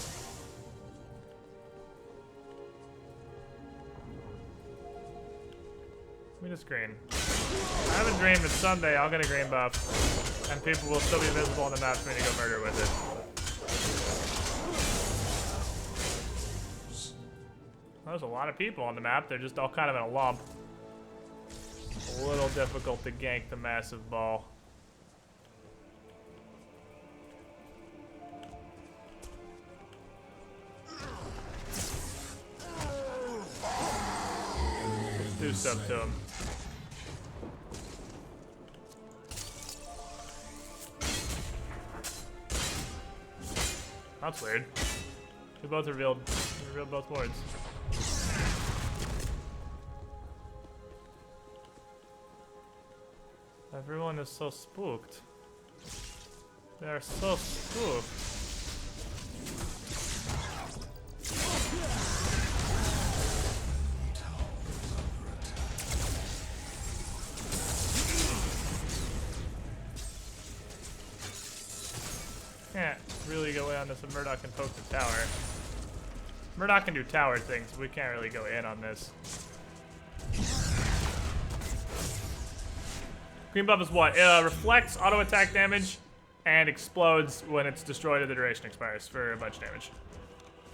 Give me this green. I have a dream that someday I'll get a green buff, and people will still be visible on the map for me to go murder with it. There's a lot of people on the map. They're just all kind of in a lump. A little difficult to gank the massive ball. Let's do stuff to him. That's weird. We both revealed both wards. Everyone is so spooked. They are so spooked. Can't really go in on this if Murdoch can poke the tower. Murdoch can do tower things, but we can't really go in on this. Green buff is what? It reflects auto attack damage and explodes when it's destroyed or the duration expires for a bunch of damage.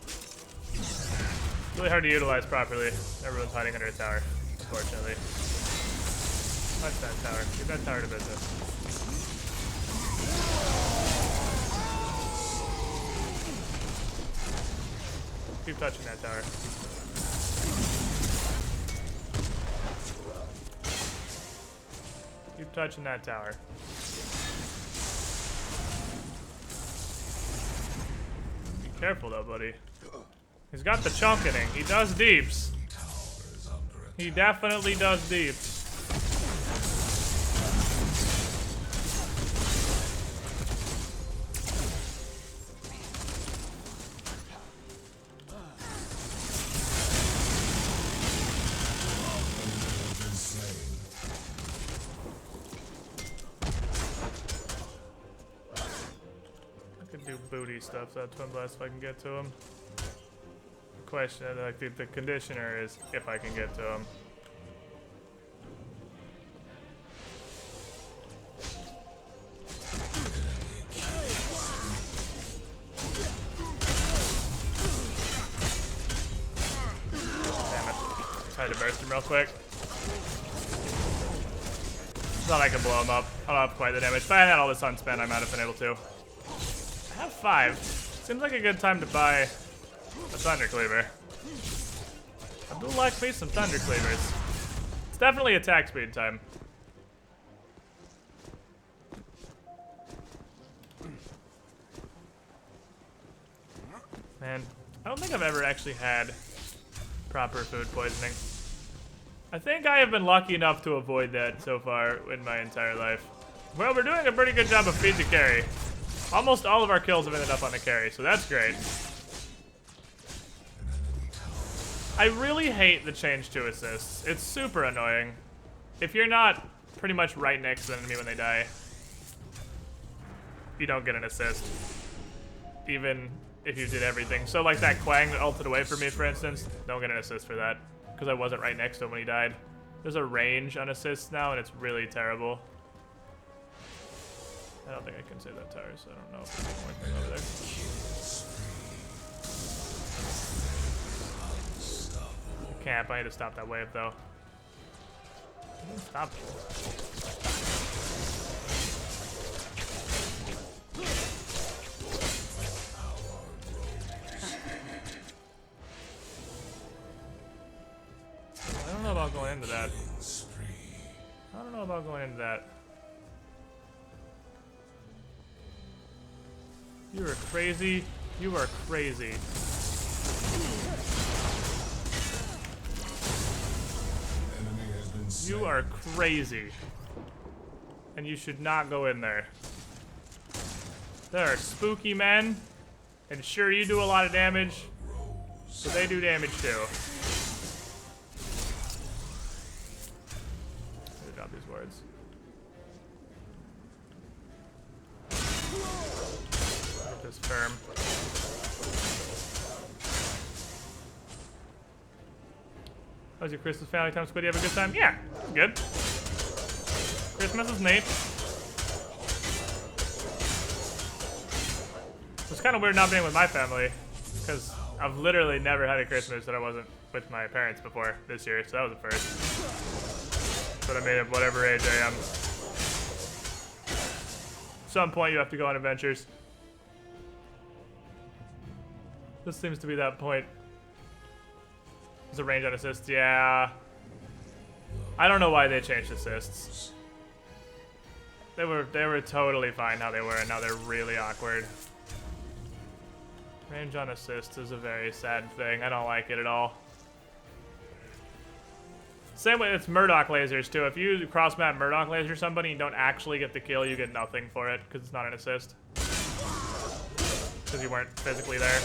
It's really hard to utilize properly. Everyone's hiding under a tower, unfortunately. Touch that tower. Get that tower to business. Keep touching that tower. Keep touching that tower. Be careful though, buddy. He's got the chunkening. He does deeps. He definitely does deeps. Booty stuff, so Twin Blast if I can get to him. The question, like the conditioner is if I can get to him. Damn it. Tried to burst him real quick. Thought I could blow him up. I don't have quite the damage. If I had all this unspent, I might have been able to. I have 5. Seems like a good time to buy a Thunder Cleaver. I do like me some Thunder Cleavers. It's definitely attack speed time. Man, I don't think I've ever actually had proper food poisoning. I think I have been lucky enough to avoid that so far in my entire life. Well, we're doing a pretty good job of feed to carry. Almost all of our kills have ended up on the carry, so that's great. I really hate the change to assists. It's super annoying. If you're not pretty much right next to the enemy when they die, you don't get an assist. Even if you did everything. So like that Quang that ulted away from me, for instance, don't get an assist for that. Because I wasn't right next to him when he died. There's a range on assists now, and it's really terrible. I don't think I can save that tower, so I don't know if there's one more thing over there. Camp, I need to stop that wave though. Stop. I don't know about going into that. I don't know about going into that. You are crazy. You are crazy. You are crazy. And you should not go in there. There are spooky men. And sure, you do a lot of damage. But they do damage too. Good job, these words. This firm. How was your Christmas family time, Squid? You have a good time? Yeah, good. Christmas is neat. It's kind of weird not being with my family, because I've literally never had a Christmas that I wasn't with my parents before this year, so that was the first. But I made it whatever age I am. At some point you have to go on adventures. This seems to be that point. There's a range on assists, yeah. I don't know why they changed assists. They were totally fine how they were, and now they're really awkward. Range on assists is a very sad thing. I don't like it at all. Same way, it's Murdoch lasers too. If you cross-map Murdoch laser somebody and you don't actually get the kill, you get nothing for it, because it's not an assist. Because you weren't physically there.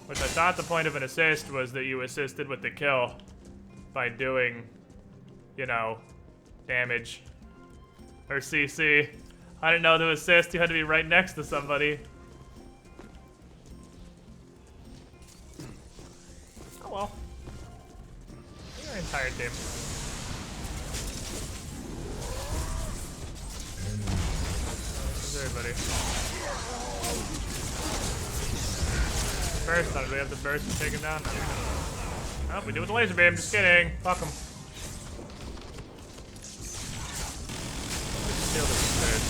Which I thought the point of an assist was that you assisted with the kill by doing, you know, damage. Or CC. I didn't know to assist, you had to be right next to somebody. Oh well. Your entire team. Where's everybody? Burst on it. Do we have the burst to take him down? Oh, we do with the laser beam. Just kidding. Fuck him. Steal this burst.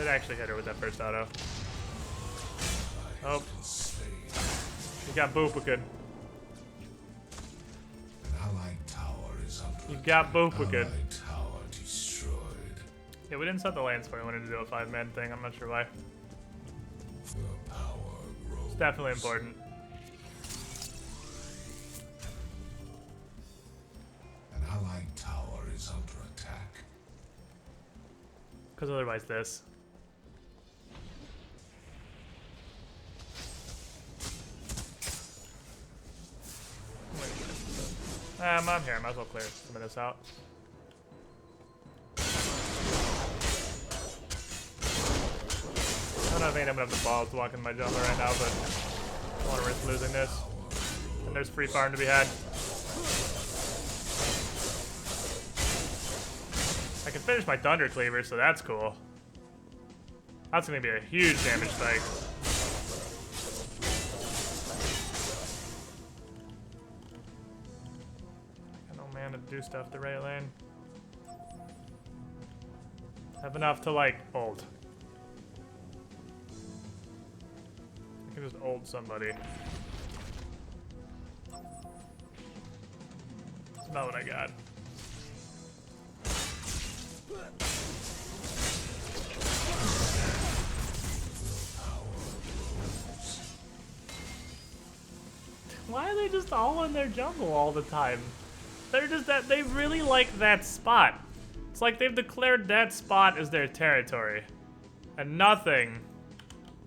Did actually hit her with that first auto. Oh. You got Boopagoon. An allied tower is under You got Boopagoon. allied tower destroyed. Yeah, we didn't set the lanes for it. We wanted to do a 5-man thing. I'm not sure why. The power grows. It's definitely important. An allied tower is under attack. Because otherwise this. I'm here. I might as well clear some of this out. I don't know if I'm gonna have the balls to walk in my jungle right now, but I don't want to risk losing this. And there's free farm to be had. I can finish my Thunder Cleaver, so that's cool. That's gonna be a huge damage spike. Got no mana to do stuff the right lane. Have enough to like ult. I can just ult somebody. That's not what I got. Why are they just all in their jungle all the time? They're just that they really like that spot. It's like they've declared that spot as their territory. And nothing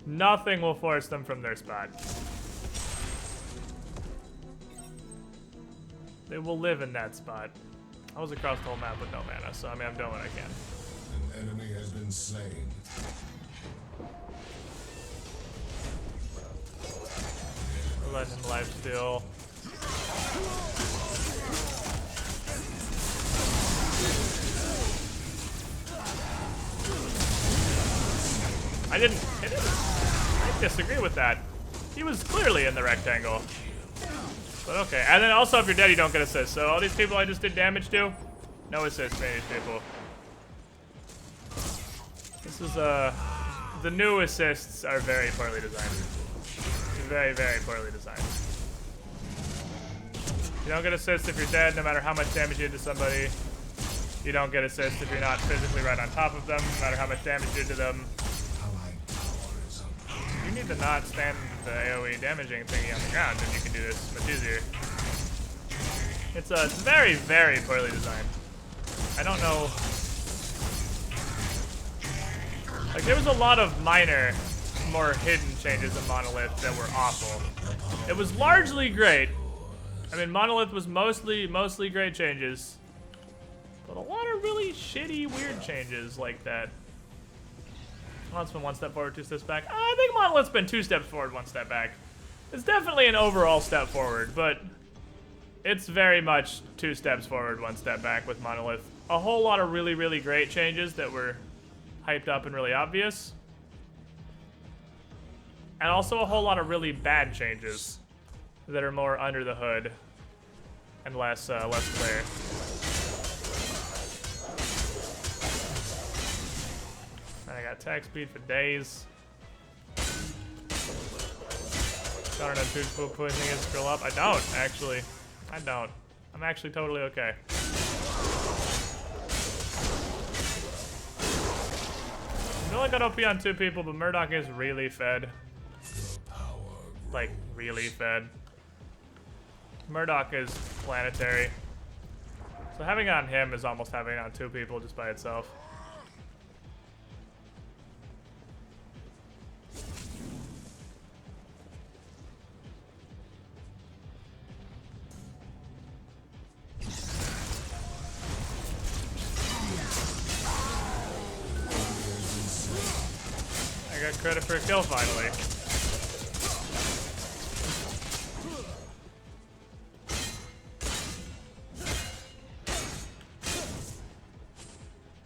will force them from their spot. They will live in that spot. I was across the whole map with no mana, so I mean I'm doing what I can. An enemy has been slain. Legend lifesteal. I disagree with that. He was clearly in the rectangle. But okay, and then also if you're dead you don't get assists. So all these people I just did damage to, no assists for these people. This is the new assists are very poorly designed. Very, very poorly designed. You don't get assists if you're dead, no matter how much damage you did to somebody. You don't get assists if you're not physically right on top of them, no matter how much damage you did to them. You need to not stand the AoE damaging thingy on the ground, and you can do this much easier. It's very, very poorly designed. I don't know. Like, there was a lot of minor, more hidden changes in Monolith that were awful. It was largely great. I mean, Monolith was mostly great changes. But a lot of really shitty, weird changes like that. Monolith's been 1 step forward, 2 steps back. I think Monolith's been 2 steps forward, 1 step back. It's definitely an overall step forward, but it's very much 2 steps forward, 1 step back with Monolith. A whole lot of really, really great changes that were hyped up and really obvious. And also a whole lot of really bad changes that are more under the hood and less clear. And I got attack speed for days. Don't know who pushing his scroll up. I don't, actually. I don't. I'm actually totally okay. I only got OP on 2 people, but Murdoch is really fed. Like, really fed. Murdoch is planetary. So having on him is almost having on 2 people just by itself. I got credit for a kill finally.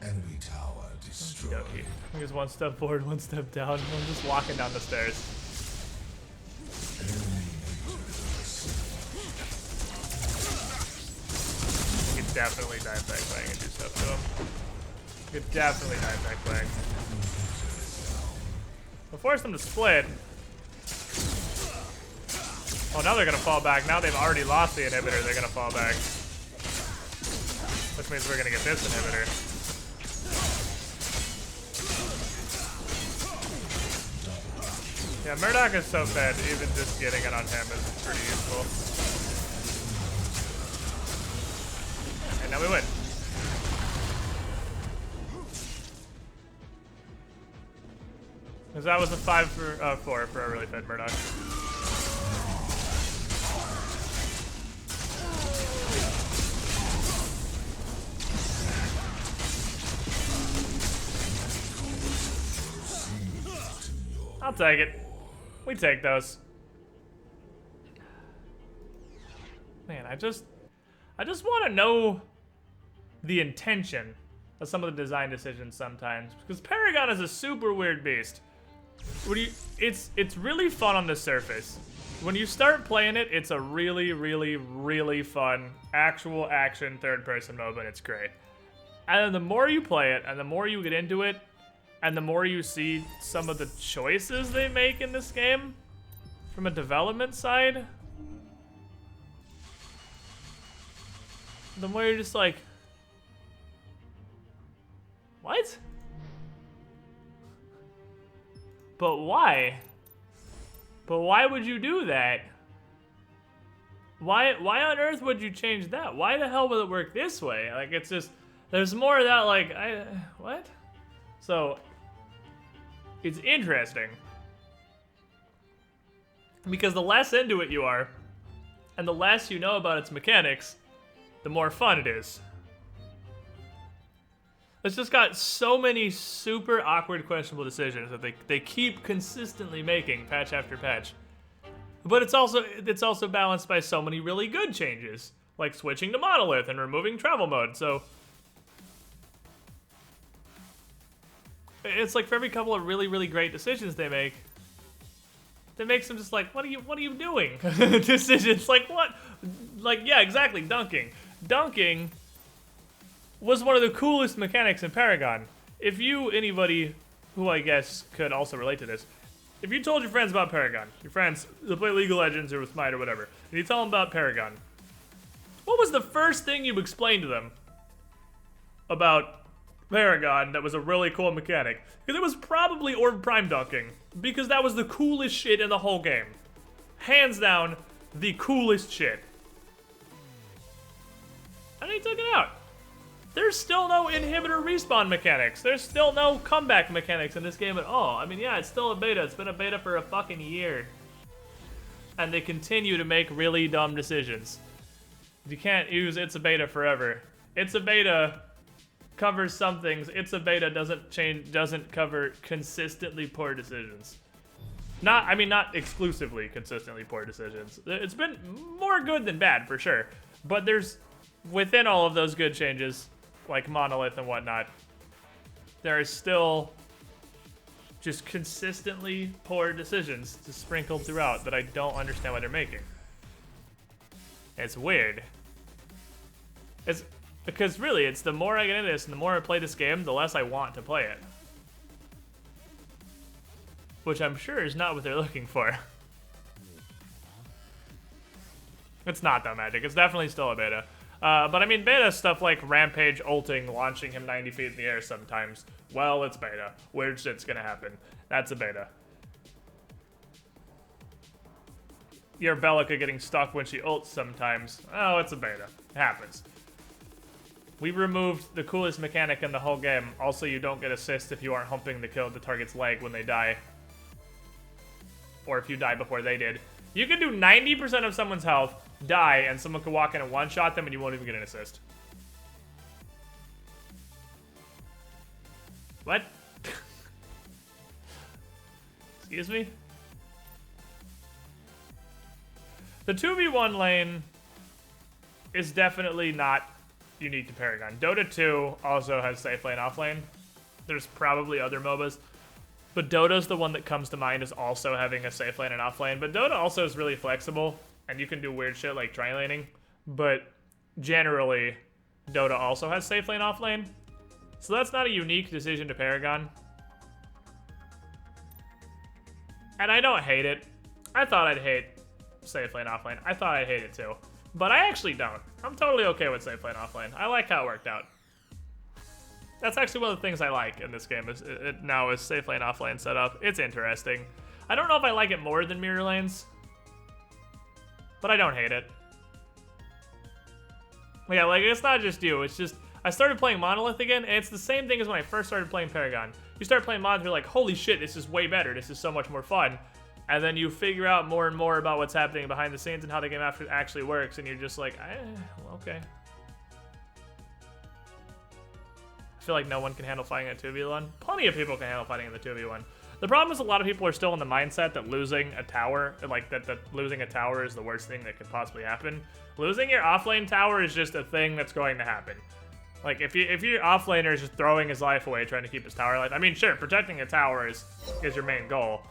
Enemy tower destroyed. Okay. I think it's 1 step forward, 1 step down. I'm just walking down the stairs. You could definitely dive back playing and do stuff to him. You could definitely dive back playing. We'll force them to split. Oh, now they're gonna fall back. Now they've already lost the inhibitor, they're gonna fall back. Which means we're gonna get this inhibitor. Yeah, Murdoch is so fed, even just getting it on him is pretty useful. And now we win. Because that was a 5 for 4 for a really fed Murdoch. I'll take it. We take those. Man, I just want to know the intention of some of the design decisions sometimes, because Paragon is a super weird beast. It's really fun on the surface. When you start playing it, it's a really, really, really fun actual action third-person mode, and it's great. And then the more you play it, and the more you get into it, and the more you see some of the choices they make in this game from a development side, the more you're just like, what? But why? But why would you do that? Why on earth would you change that? Why the hell would it work this way? Like, it's just, there's more of that, like, what? So, it's interesting. Because the less into it you are, and the less you know about its mechanics, the more fun it is. It's just got so many super awkward, questionable decisions that they keep consistently making patch after patch. But it's also balanced by so many really good changes, like switching to Monolith and removing travel mode. So it's like for every couple of really, really great decisions they make, that makes them just like, what are you doing? Decisions like what? Like, yeah, exactly, dunking. Dunking was one of the coolest mechanics in Paragon. If anybody who I guess could also relate to this, if you told your friends about Paragon, your friends that play League of Legends or with Smite or whatever, and you tell them about Paragon, what was the first thing you explained to them about Paragon that was a really cool mechanic? Because it was probably Orb Prime dunking, because that was the coolest shit in the whole game. Hands down, the coolest shit. And they took it out. There's still no inhibitor respawn mechanics. There's still no comeback mechanics in this game at all. I mean, yeah, it's still a beta. It's been a beta for a fucking year. And they continue to make really dumb decisions. You can't use It's a Beta forever. It's a Beta covers some things. It's a Beta doesn't cover consistently poor decisions. Not exclusively consistently poor decisions. It's been more good than bad, for sure. But there's, within all of those good changes, like Monolith and whatnot, there are still just consistently poor decisions just sprinkled throughout that I don't understand why they're making. It's weird. It's because really, it's the more I get into this and the more I play this game, the less I want to play it. Which I'm sure is not what they're looking for. It's not though, Magic. It's definitely still a beta. But I mean, beta stuff like Rampage ulting, launching him 90 feet in the air sometimes. Well, it's beta. Weird shit's gonna happen. That's a beta. Your Bellica getting stuck when she ults sometimes. Oh, it's a beta. It happens. We removed the coolest mechanic in the whole game. Also, you don't get assist if you aren't humping the target's leg when they die. Or if you die before they did. You can do 90% of someone's health, die, and someone can walk in and one-shot them and you won't even get an assist. What? Excuse me? The 2v1 lane is definitely not unique to Paragon. Dota 2 also has safe lane, off lane. There's probably other MOBAs, but Dota's the one that comes to mind as also having a safe lane and off lane. But Dota also is really flexible, and you can do weird shit like tri-laning. But generally, Dota also has safe lane, off lane. So that's not a unique decision to Paragon. And I don't hate it. I thought I'd hate safe lane, off lane. I thought I'd hate it too. But I actually don't. I'm totally okay with safe lane, off lane. I like how it worked out. That's actually one of the things I like in this game is it now is safe lane, off lane setup. It's interesting. I don't know if I like it more than mirror lanes, but I don't hate it. Yeah, like, it's not just you. It's just, I started playing Monolith again, and it's the same thing as when I first started playing Paragon. You start playing Monolith, you're like, holy shit, this is way better. This is so much more fun. And then you figure out more and more about what's happening behind the scenes and how the game actually works, and you're just like, well, okay. I feel like no one can handle fighting at 2v1. Plenty of people can handle fighting in the 2v1. The problem is a lot of people are still in the mindset that losing a tower, like that losing a tower is the worst thing that could possibly happen. Losing your offlane tower is just a thing that's going to happen. Like, if your offlaner is just throwing his life away trying to keep his tower alive, I mean, sure, protecting a tower is your main goal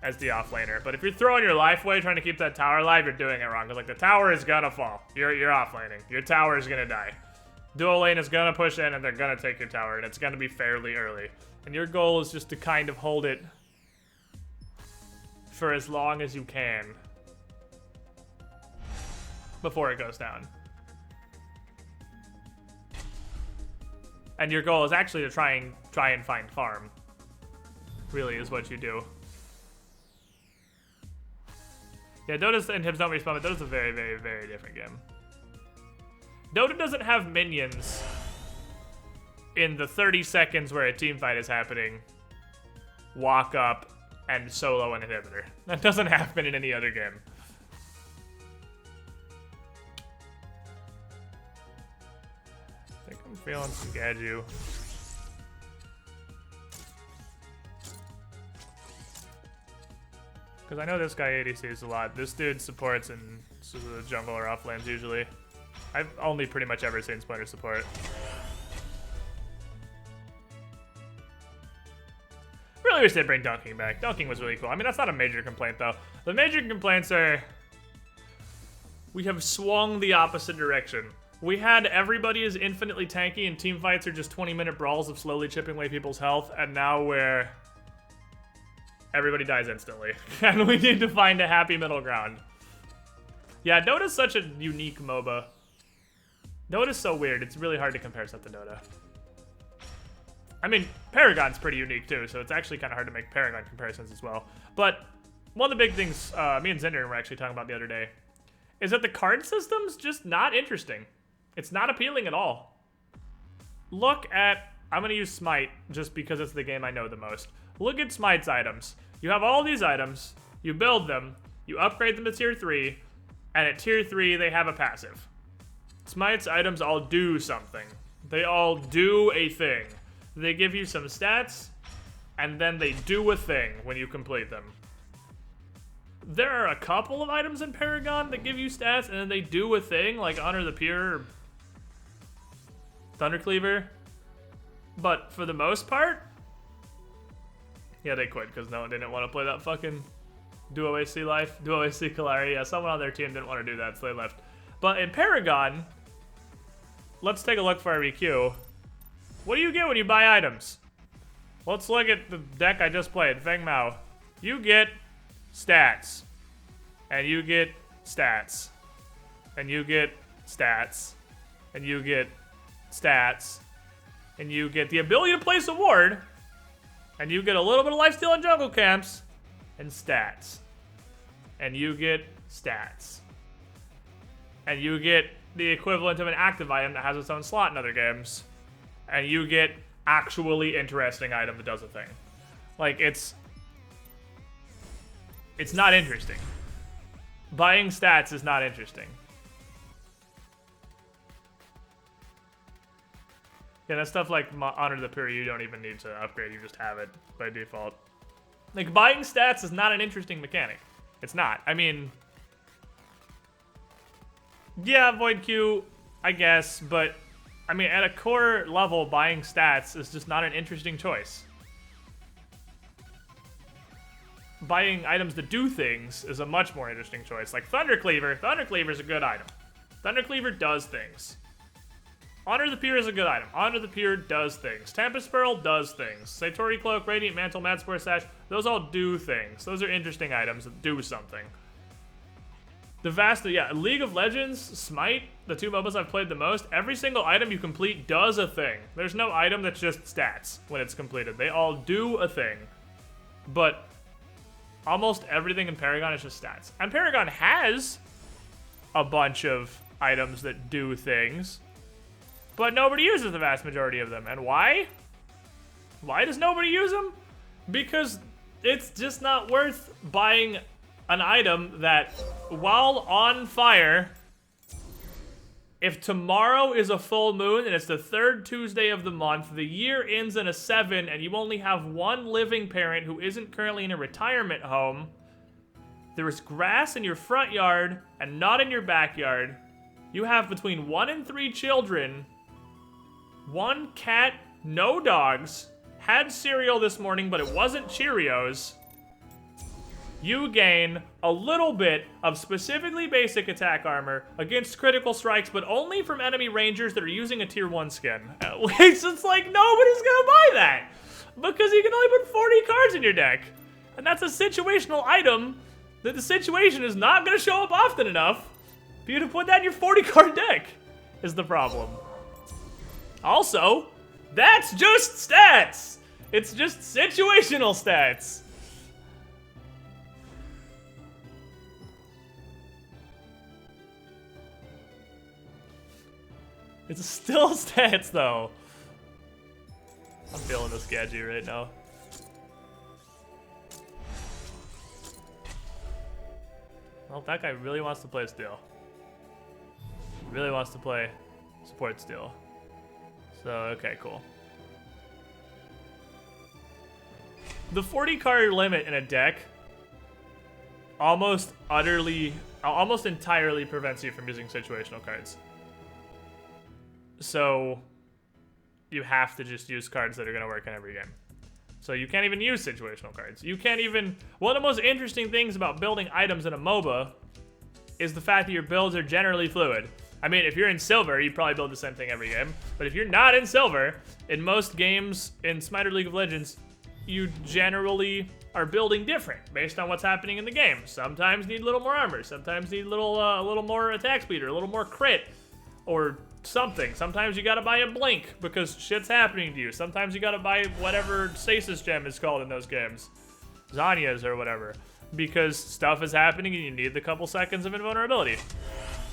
as the offlaner. But if you're throwing your life away trying to keep that tower alive, you're doing it wrong. Because, like, the tower is gonna fall. You're offlaning. Your tower is gonna die. Dual lane is gonna push in and they're gonna take your tower, and it's gonna be fairly early. And your goal is just to kind of hold it for as long as you can before it goes down. And your goal is actually to try and find farm. Really is what you do. Yeah, Dota's and Hibs don't respawn, but Dota's a very, very, very different game. Dota doesn't have minions in the 30 seconds where a team fight is happening. Walk up and solo an inhibitor. That doesn't happen in any other game. I think I'm feeling some Gadju. Because I know this guy ADCs a lot. This dude supports in the jungle or off lanes usually. I've only pretty much ever seen Splinter support. Really wish they'd bring dunking back. Dunking was really cool. I mean, that's not a major complaint, though. The major complaints are we have swung the opposite direction. We had everybody is infinitely tanky and team fights are just 20-minute brawls of slowly chipping away people's health, and now we're everybody dies instantly. And we need to find a happy middle ground. Yeah, Dota's such a unique MOBA. Dota's so weird, it's really hard to compare stuff to Dota. I mean, Paragon's pretty unique too, so it's actually kind of hard to make Paragon comparisons as well. But one of the big things me and Zinder were actually talking about the other day is that the card system's just not interesting. It's not appealing at all. Look at, I'm gonna use Smite just because it's the game I know the most. Look at Smite's items. You have all these items, you build them, you upgrade them to tier 3, and at tier 3 they have a passive. Smite's items all do something. They all do a thing. They give you some stats, and then they do a thing when you complete them. There are a couple of items in Paragon that give you stats, and then they do a thing, like Honor the Pure or Thundercleaver. But for the most part, yeah, they quit because no one didn't want to play that fucking Duo AC life, Duo AC Kalari. Yeah, someone on their team didn't want to do that, so they left. But in Paragon, let's take a look for our EQ. What do you get when you buy items? Let's look at the deck I just played, Feng Mao. You get stats. And you get stats. And you get stats. And you get stats. And you get the ability to place a ward. And you get a little bit of lifesteal and jungle camps. And stats. And you get stats. And you get the equivalent of an active item that has its own slot in other games. And you get actually interesting item that does a thing. Like, it's not interesting. Buying stats is not interesting. Yeah, that stuff like Honor the Pure, you don't even need to upgrade, you just have it by default. Like, buying stats is not an interesting mechanic. It's not. I mean, yeah, Void Q, I guess, but I mean, at a core level, buying stats is just not an interesting choice. Buying items that do things is a much more interesting choice. Like Thundercleaver. Thundercleaver is a good item. Thundercleaver does things. Honor the Peer is a good item. Honor the Peer does things. Tempest Pearl does things. Satori Cloak, Radiant Mantle, Mad Spore Sash, those all do things. Those are interesting items that do something. The vast, yeah, League of Legends, Smite, the two MOBAs I've played the most, every single item you complete does a thing. There's no item that's just stats when it's completed. They all do a thing. But almost everything in Paragon is just stats. And Paragon has a bunch of items that do things, but nobody uses the vast majority of them. And why? Why does nobody use them? Because it's just not worth buying an item that, while on fire, if tomorrow is a full moon and it's the 3rd Tuesday of the month, the year ends in a 7, and you only have one living parent who isn't currently in a retirement home, there is grass in your front yard and not in your backyard, you have between 1 and 3 children, 1 cat, no dogs, had cereal this morning but it wasn't Cheerios, you gain a little bit of specifically basic attack armor against critical strikes, but only from enemy rangers that are using a tier 1 skin. It's just like, nobody's gonna buy that, because you can only put 40 cards in your deck. And that's a situational item that the situation is not gonna show up often enough for you to put that in your 40 card deck, is the problem. Also, that's just stats. It's just situational stats. It's still stats, though. I'm feeling this Gadget right now. Well, that guy really wants to play Steel. Really wants to play support Steel. So, okay, cool. The 40 card limit in a deck almost entirely prevents you from using situational cards. So you have to just use cards that are going to work in every game. So you can't even use situational cards. You can't even... One of the most interesting things about building items in a MOBA is the fact that your builds are generally fluid. I mean, if you're in Silver, you probably build the same thing every game. But if you're not in Silver, in most games in Smite or League of Legends, you generally are building different based on what's happening in the game. Sometimes need a little more armor. Sometimes need a little more attack speed or a little more crit or something. Sometimes you gotta buy a blink because shit's happening to you. Sometimes you gotta buy whatever stasis gem is called in those games. Zanya's or whatever. Because stuff is happening and you need the couple seconds of invulnerability.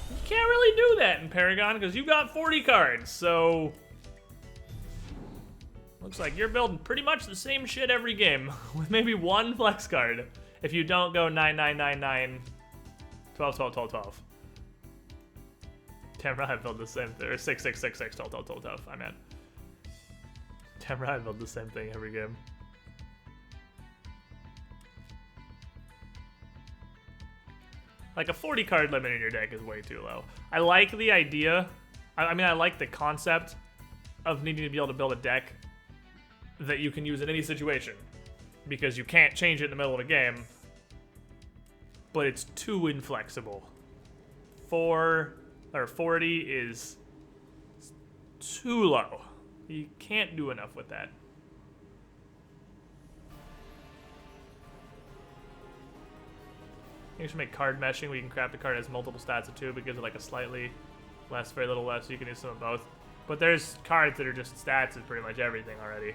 You can't really do that in Paragon because you got 40 cards, so... Looks like you're building pretty much the same shit every game, with maybe one flex card, if you don't go 9, 9, 9, 9, 12, 12, 12, 12. Tamra, I build the same thing, or 6, 6, 6, 6, 12, 12, 12, 12, I meant. Tamra, I build the same thing every game. Like, a 40 card limit in your deck is way too low. I like the idea, I mean, I like the concept of needing to be able to build a deck that you can use in any situation, because you can't change it in the middle of a game, but it's too inflexible. 40 is too low. You can't do enough with that. You should make card meshing where you can craft a card that has multiple stats of 2, but gives it like a slightly less, very little less, so you can use some of both. But there's cards that are just stats of pretty much everything already.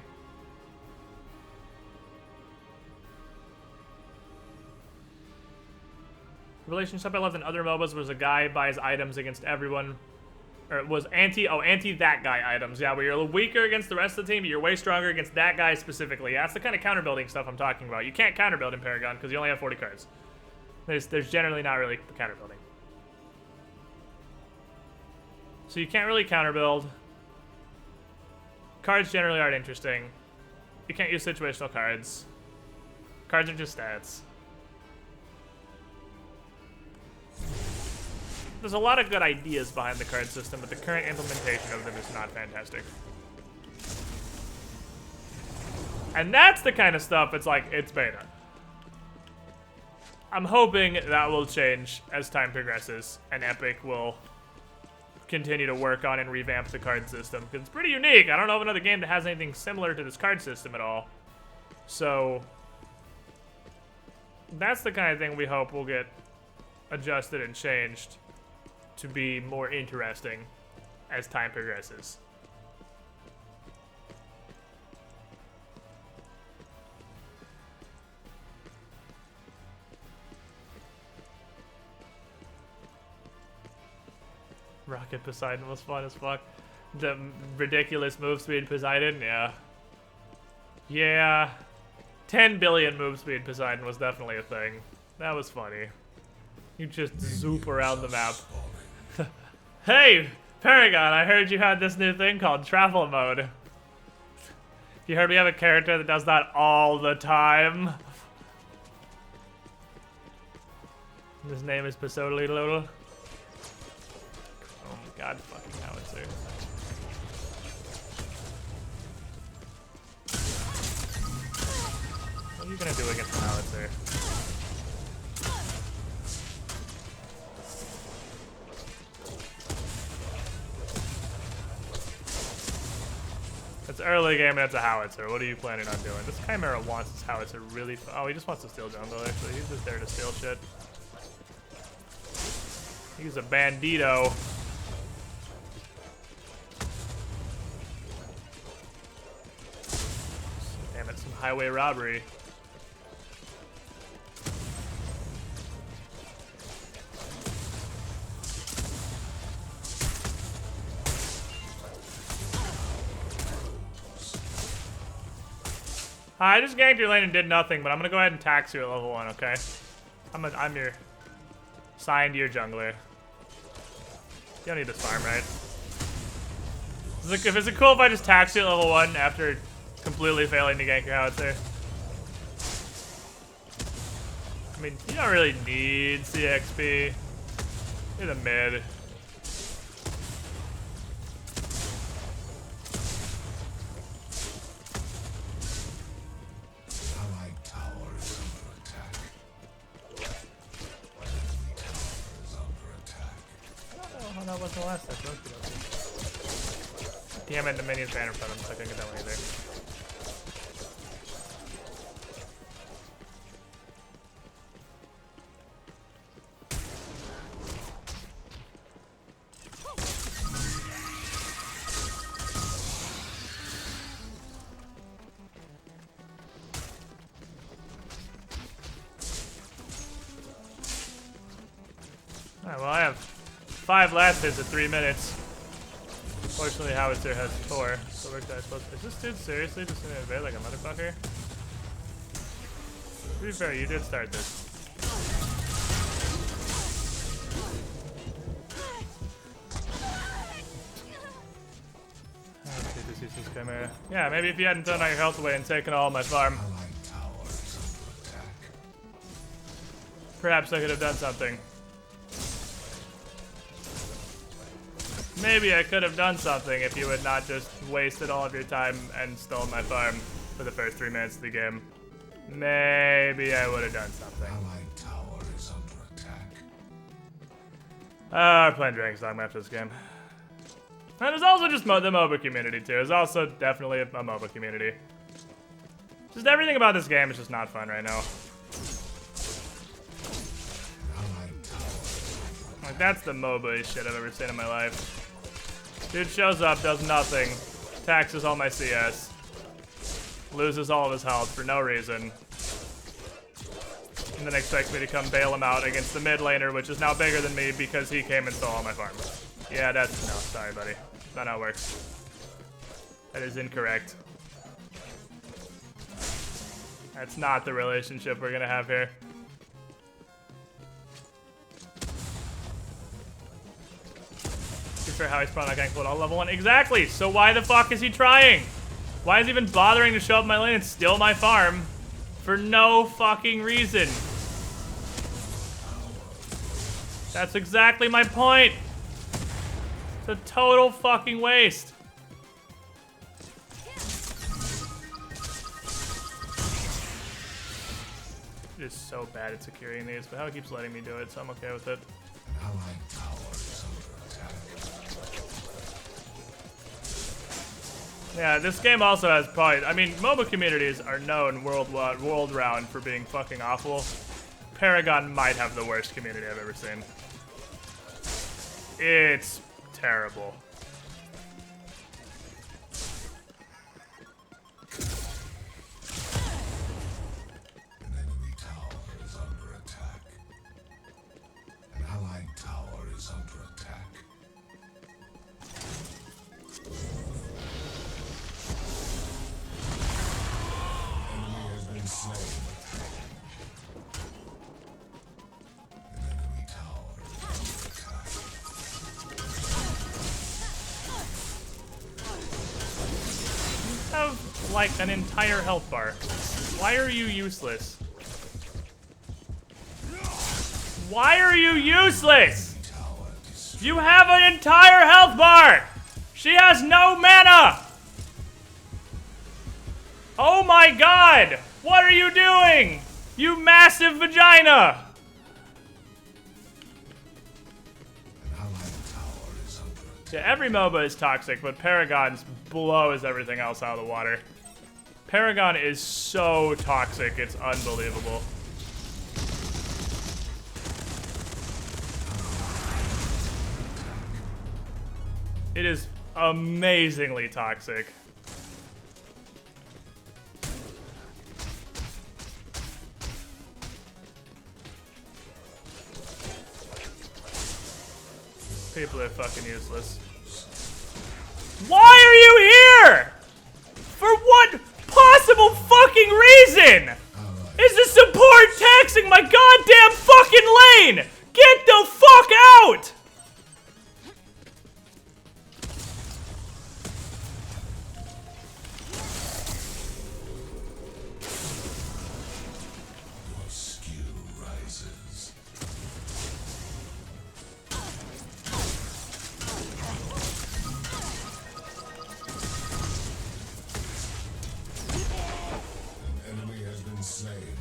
Relationship I loved in other MOBAs was a guy buys items against everyone. Or it was anti that guy items. Yeah, where you're a little weaker against the rest of the team, but you're way stronger against that guy specifically. Yeah, that's the kind of counter building stuff I'm talking about. You can't counter build in Paragon because you only have 40 cards. There's generally not really counter building. So you can't really counter build. Cards generally aren't interesting. You can't use situational cards. Cards are just stats. There's a lot of good ideas behind the card system, but the current implementation of them is not fantastic. And that's the kind of stuff it's like, it's beta. I'm hoping that will change as time progresses, and Epic will continue to work on and revamp the card system, because it's pretty unique. I don't know of another game that has anything similar to this card system at all. So that's the kind of thing we hope will get adjusted and changed to be more interesting as time progresses. Rocket Poseidon was fun as fuck. The ridiculous move speed Poseidon, yeah. Yeah. 10 billion move speed Poseidon was definitely a thing. That was funny. You just zoop around the map. Hey, Paragon, I heard you had this new thing called travel mode. You heard we have a character that does that all the time? His name is Posodolidolodol. Oh my god, fucking howitzer. What are you gonna do against the howitzer? It's early game and it's a howitzer. What are you planning on doing? This Chimera wants his howitzer really. Oh, he just wants to steal jungle, actually. He's just there to steal shit. He's a bandito. Damn it, some highway robbery. I just ganked your lane and did nothing, but I'm gonna go ahead and tax you at level 1, okay? I'm your signed your jungler. You don't need this farm, right? Is it cool if I just tax you at level 1 after completely failing to gank your howitzer? I mean, you don't really need CXP. You're the mid. That wasn't the last time. Damn it, the minions ran in front of him, so I couldn't get that one either. Alright, well, I have 5 last hits at 3 minutes. Fortunately, Howitzer has 4. So where did I supposed to? Is this dude seriously just gonna invade like a motherfucker? To be fair, you did start this. Yeah, maybe if you hadn't thrown all your health away and taken all my farm, perhaps I could have done something. Maybe I could have done something if you had not just wasted all of your time and stolen my farm for the first 3 minutes of the game. Maybe I would have done something. Allied tower is under attack. I'm playing Dragon's after this game. And there's also just the MOBA community too. There's also definitely a MOBA community. Just everything about this game is just not fun right now. Like, that's the MOBA shit I've ever seen in my life. Dude shows up, does nothing, taxes all my CS, loses all of his health for no reason, and then expects me to come bail him out against the mid laner, which is now bigger than me because he came and stole all my farm. Yeah, no, sorry buddy. That's not how it works. That is incorrect. That's not the relationship we're gonna have here. For how he's probably not getting pulled all level 1. Exactly! So why the fuck is he trying? Why is he even bothering to show up my lane and steal my farm for no fucking reason? That's exactly my point. It's a total fucking waste. It is so bad at securing these, but how it keeps letting me do it, so I'm okay with it. Allied tower is under attack. Yeah, this game also has probably, I mean, MOBA communities are known world round for being fucking awful. Paragon might have the worst community I've ever seen. It's terrible. An enemy tower is under attack. An allied tower is under attack. An enemy has been slain. An enemy tower is under attack. You have, like, an entire health bar. Why are you useless? Why are you useless? Tower destroyed. You have an entire health bar! She has no mana! Oh my god! What are you doing? You massive vagina! An allied tower is under attack. Yeah, every MOBA is toxic, but Paragon's blows everything else out of the water. Paragon is so toxic, it's unbelievable. It is amazingly toxic. People are fucking useless. Why are you here? For what possible fucking reason? Is the support taxing my goddamn fucking lane? Get the fuck out! Your skill rises. An enemy has been slain.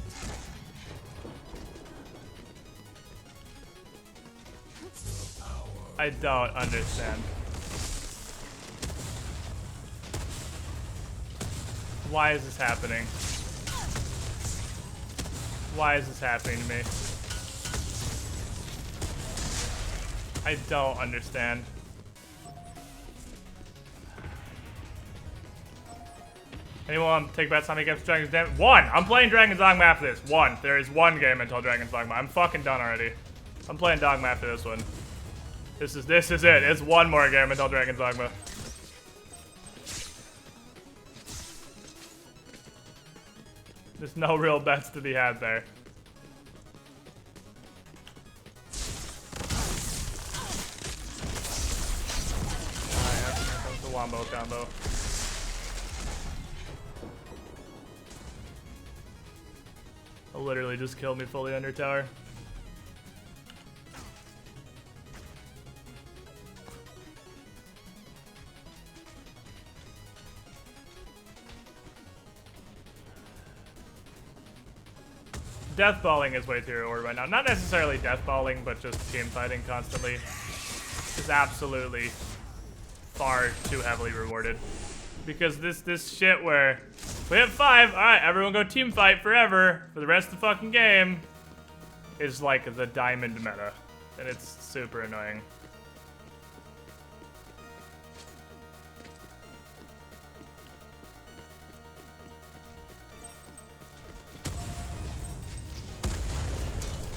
The power. I don't understand. Why is this happening? Why is this happening to me? I don't understand. Anyone want to take bets on me against Dragon's Den? One! I'm playing Dragon's Dogma after this. One. There is one game until Dragon's Dogma. I'm fucking done already. I'm playing Dogma after this one. This is it. It's one more game until Dragon's Dogma. There's no real bets to be had there. Alright, here comes the Wombo combo. He'll literally just kill me fully under tower. Deathballing is way too rewarded right now. Not necessarily deathballing, but just team fighting constantly is absolutely far too heavily rewarded. Because this shit where we have 5, alright, everyone go team fight forever for the rest of the fucking game is like the diamond meta. And it's super annoying.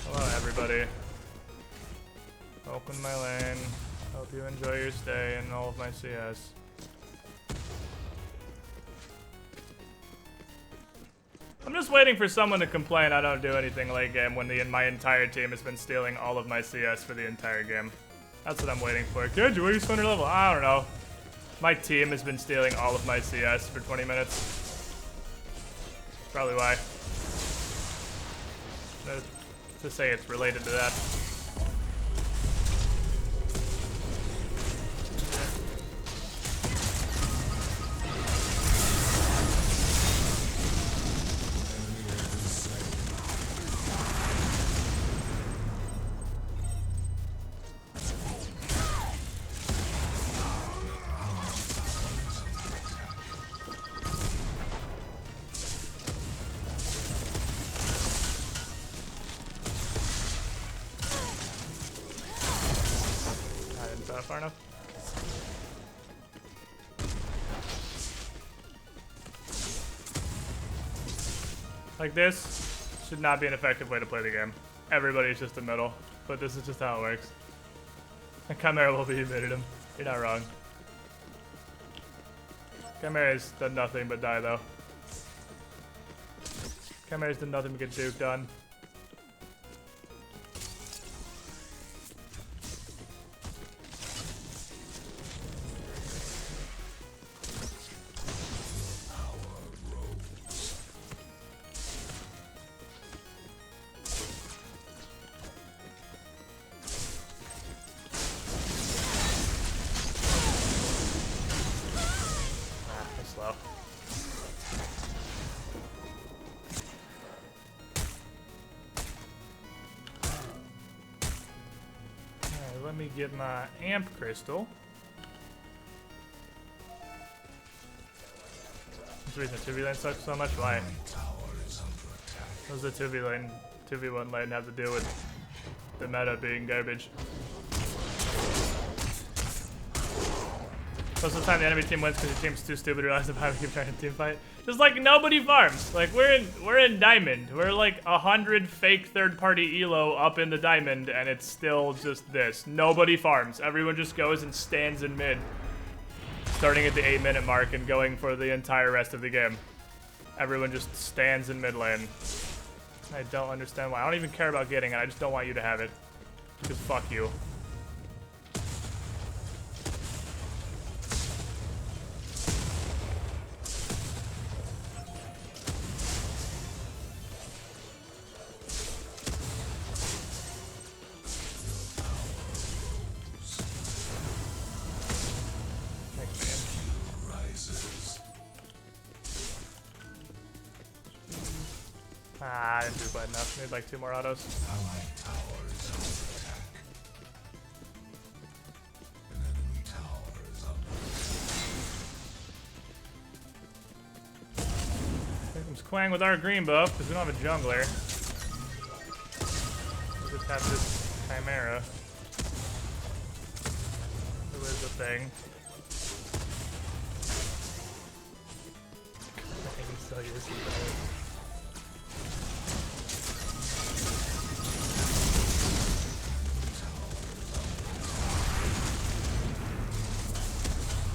Hello, everybody. Open my lane. Hope you enjoy your stay and all of my CS. I'm just waiting for someone to complain I don't do anything late game when my entire team has been stealing all of my CS for the entire game. That's what I'm waiting for. Good, you waste 100 level. I don't know. My team has been stealing all of my CS for 20 minutes. Probably why. To say it's related to that. Like this should not be an effective way to play the game. Everybody's just in middle, but this is just how it works. And Chimera will be evaded him. You're not wrong. Chimera's done nothing but die though. Chimera's done nothing but get duked on. Let me get my amp crystal. That's the reason the 2v lane sucks so much. Why? What does the 2v lane, 2v1 lane have to do with the meta being garbage? Most of the time the enemy team wins because your team's too stupid to realize how to keep trying to team fight. Just like nobody farms. Like we're in diamond. We're like 100 fake third-party elo up in the diamond, and it's still just this. Nobody farms. Everyone just goes and stands in mid, starting at the 8-minute mark and going for the entire rest of the game. Everyone just stands in mid lane. I don't understand why. I don't even care about getting it. I just don't want you to have it. Because fuck you. Ah, I didn't do quite enough. Need like 2 more autos. Allied tower is under attack. An enemy tower is under attack. Here comes Quang with our green buff, because we don't have a jungler. We just have this Chimera. Who is a thing. I can still use these.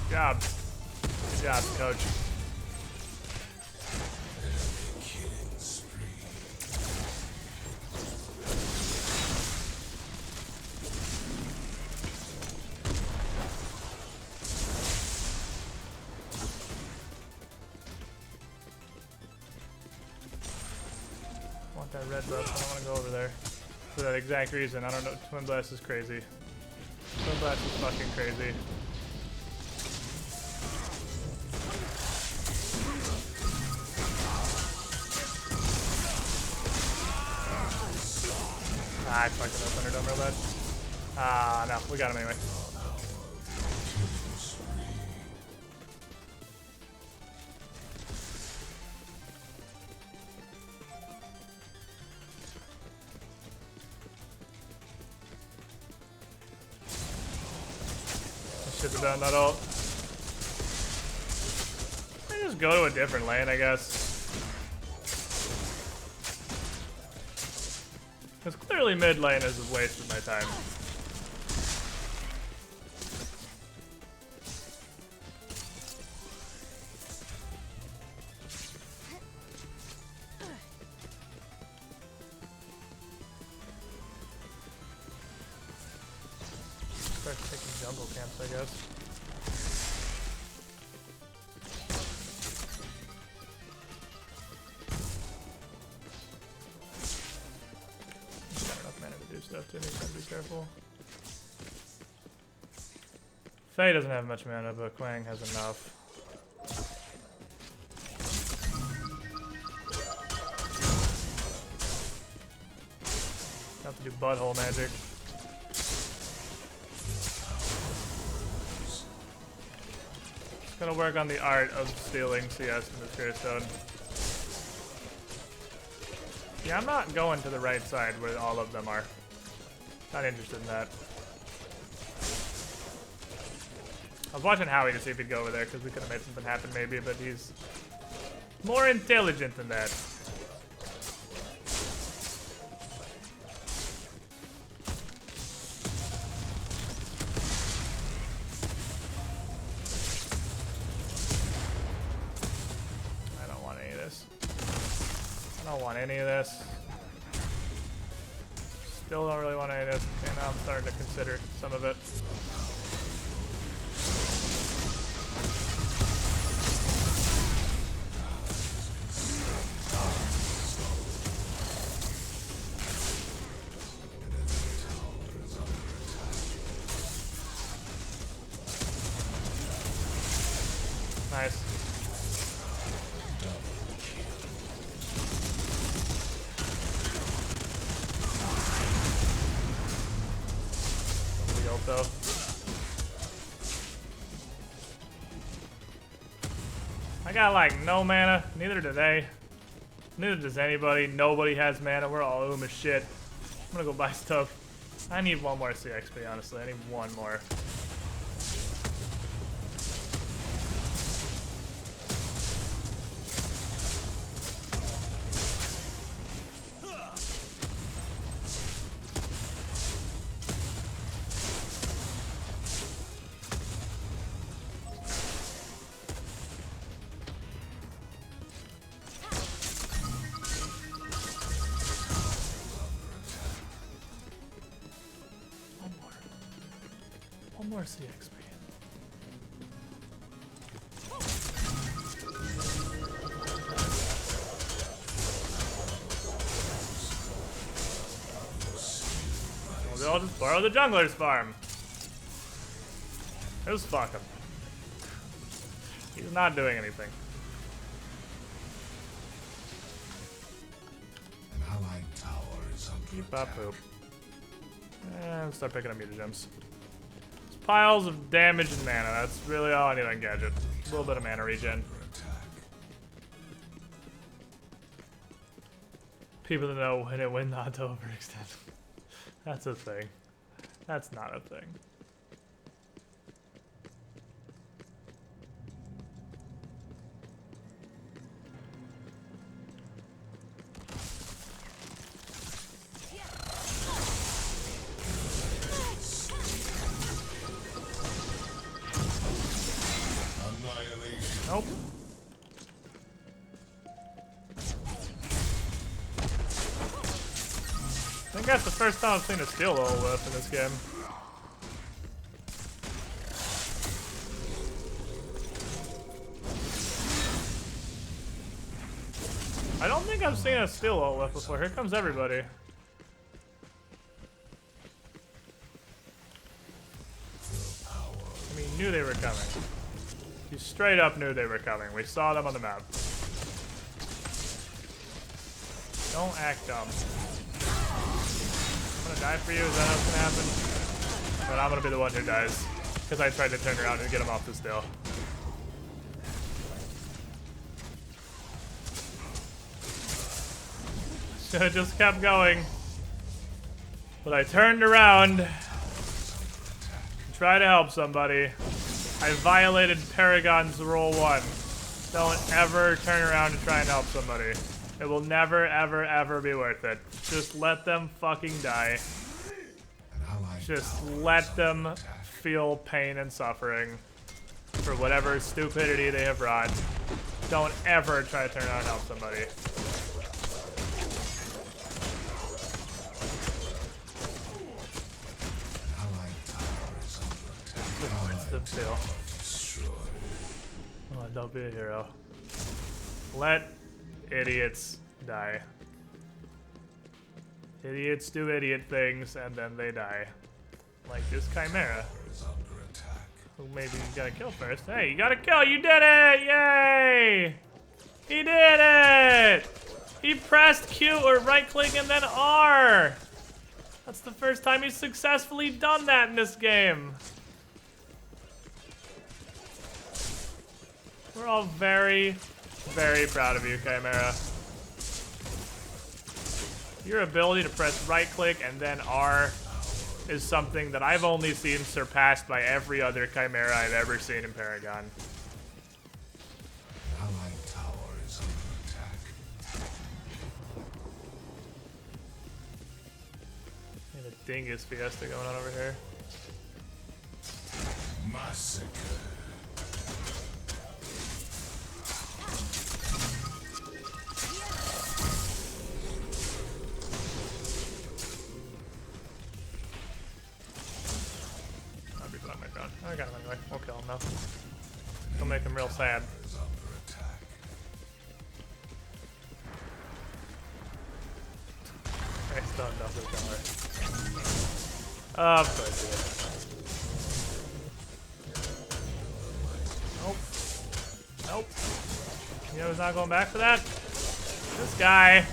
Good job. Good job, coach. I want that red buff. I don't want to go over there. For that exact reason. I don't know. Twin Blast is crazy. Twin Blast is fucking crazy. Ah, I fucked it up under real bad. Ah, no, we got him anyway. I should have done that ult. I just go to a different lane, I guess. Because clearly mid lane is a waste of my time. Start taking jungle camps, I guess. Stuff too, need to be careful. Faye doesn't have much mana, but Quang has enough. Have to do butthole magic. Just gonna work on the art of stealing CS from the Spirit Stone. Yeah, I'm not going to the right side where all of them are. Not interested in that. I was watching Howie to see if he'd go over there because we could have made something happen maybe, but he's more intelligent than that. I don't want any of this. Still don't really want any of this. And now I'm starting to consider some of it. Nice. The ult though. I got like no mana, neither do they. Neither does anybody. Nobody has mana. We're all as shit. I'm gonna go buy stuff. I need one more CXP, honestly. I need one more. One more CXP. Well, they'll just borrow the jungler's farm. Just fuck him. He's not doing anything. An allied tower is under Keep up, attack. poop. And start picking up mutagems. Piles of damage and mana. That's really all I need on Gadget. A little bit of mana regen. Under attack. People that know when not to overextend. That's a thing. That's not a thing. Annihilation. Nope. I think that's the first time I've seen a steel Monolith in this game. I don't think I've seen a steel Monolith before. Here comes everybody. I mean, you knew they were coming. You straight up knew they were coming. We saw them on the map. Don't act dumb. I'm gonna die for you. Is that what's gonna happen? But I'm gonna be the one who dies. Because I tried to turn around and get him off the still. Should have just kept going. But I turned around to try to help somebody. I violated Paragon's rule 1. Don't ever turn around to try and help somebody. It will never, ever, ever be worth it. Just let them fucking die. An allied Just tower let is under them attack. feel pain and suffering for whatever stupidity they have wrought. Don't ever try to turn around and help somebody. An allied tower is under attack. It's the still. Destroyed. Oh, don't be a hero. Let idiots die. Idiots do idiot things and then they die. Like this Chimera, Is under attack. who maybe you gotta kill first. Hey, you gotta kill! You did it! Yay! He did it! He pressed Q or right click and then R! That's the first time he's successfully done that in this game. We're all very, very proud of you, Chimera. Your ability to press right click and then R is something that I've only seen surpassed by every other Chimera I've ever seen in Paragon. An allied tower is under attack. And a dingus fiesta going on over here. Massacre. Don't kill him though. Don't make him real sad. Is under attack. Greystone doesn't kill her. Of course he is. Nope. Nope. You know who's not going back for that? This guy.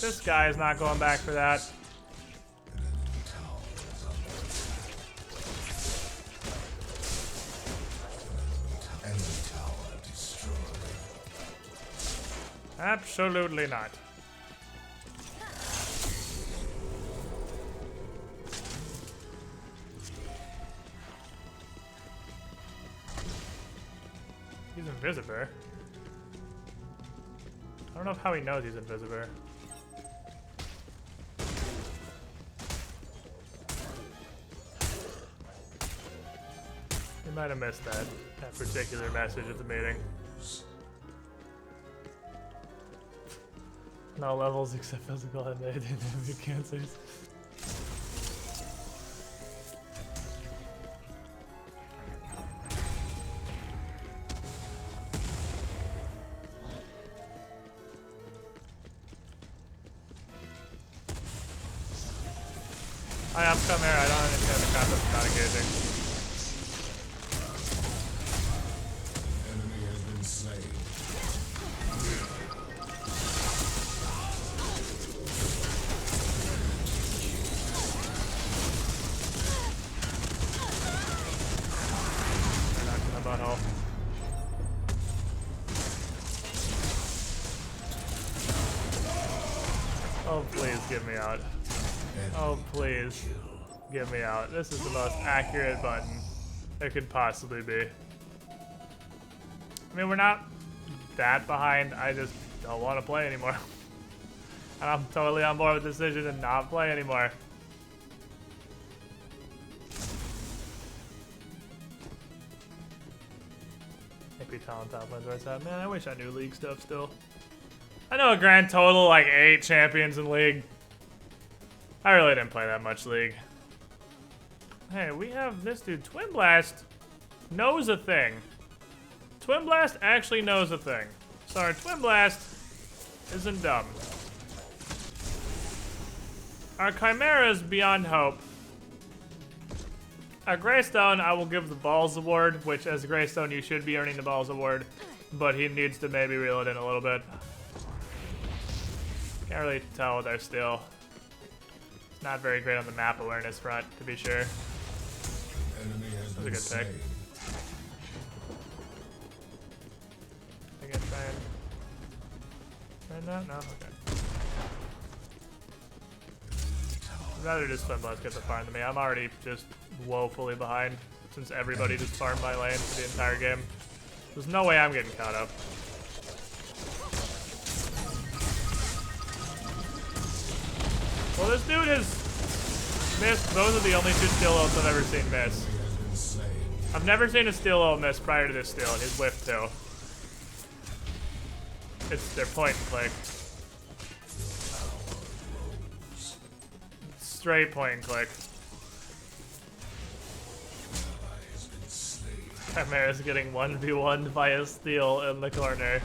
This guy is not going back for that. Enemy tower destroyed. Absolutely not. He's Invisible. I don't know how he knows he's Invisible. He might have missed that particular message at the meeting. No levels except physical and they didn't have your cancers. Hi, I'm Chimera. I don't understand the concept of not engaging. Enemy has been slain. They're not gonna butthole. Oh, please get me out. Oh, please get me out. This is the most accurate button it could possibly be. I mean, we're not that behind. I just don't want to play anymore. And I'm totally on board with the decision to not play anymore. AP Talent top lane's where it's at. Man, I wish I knew League stuff still. I know a grand total like 8 champions in League. I really didn't play that much League. Hey, we have this dude. Twin Blast knows a thing. Twin Blast actually knows a thing. Sorry, Twin Blast isn't dumb. Our Chimera is beyond hope. Our Greystone, I will give the Balls Award, which as a Greystone, you should be earning the Balls Award, but he needs to maybe reel it in a little bit. Can't really tell with our steal. It's not very great on the map awareness front, to be sure. Enemy has That was a been good slain. pick. I can try and... Right now? No? Okay. I'd rather just Twin Blast get the farm than me. I'm already just woefully behind since everybody just farmed my lane for the entire game. There's no way I'm getting caught up. Well, this dude has missed. Those are the only 2 steal ults I've ever seen miss. Enemy has been slain. I've never seen a steal ult miss prior to this steal, and his whiff too. It's their point and click. Straight point and click. Chimera's getting 1v1'd by a steal in the corner.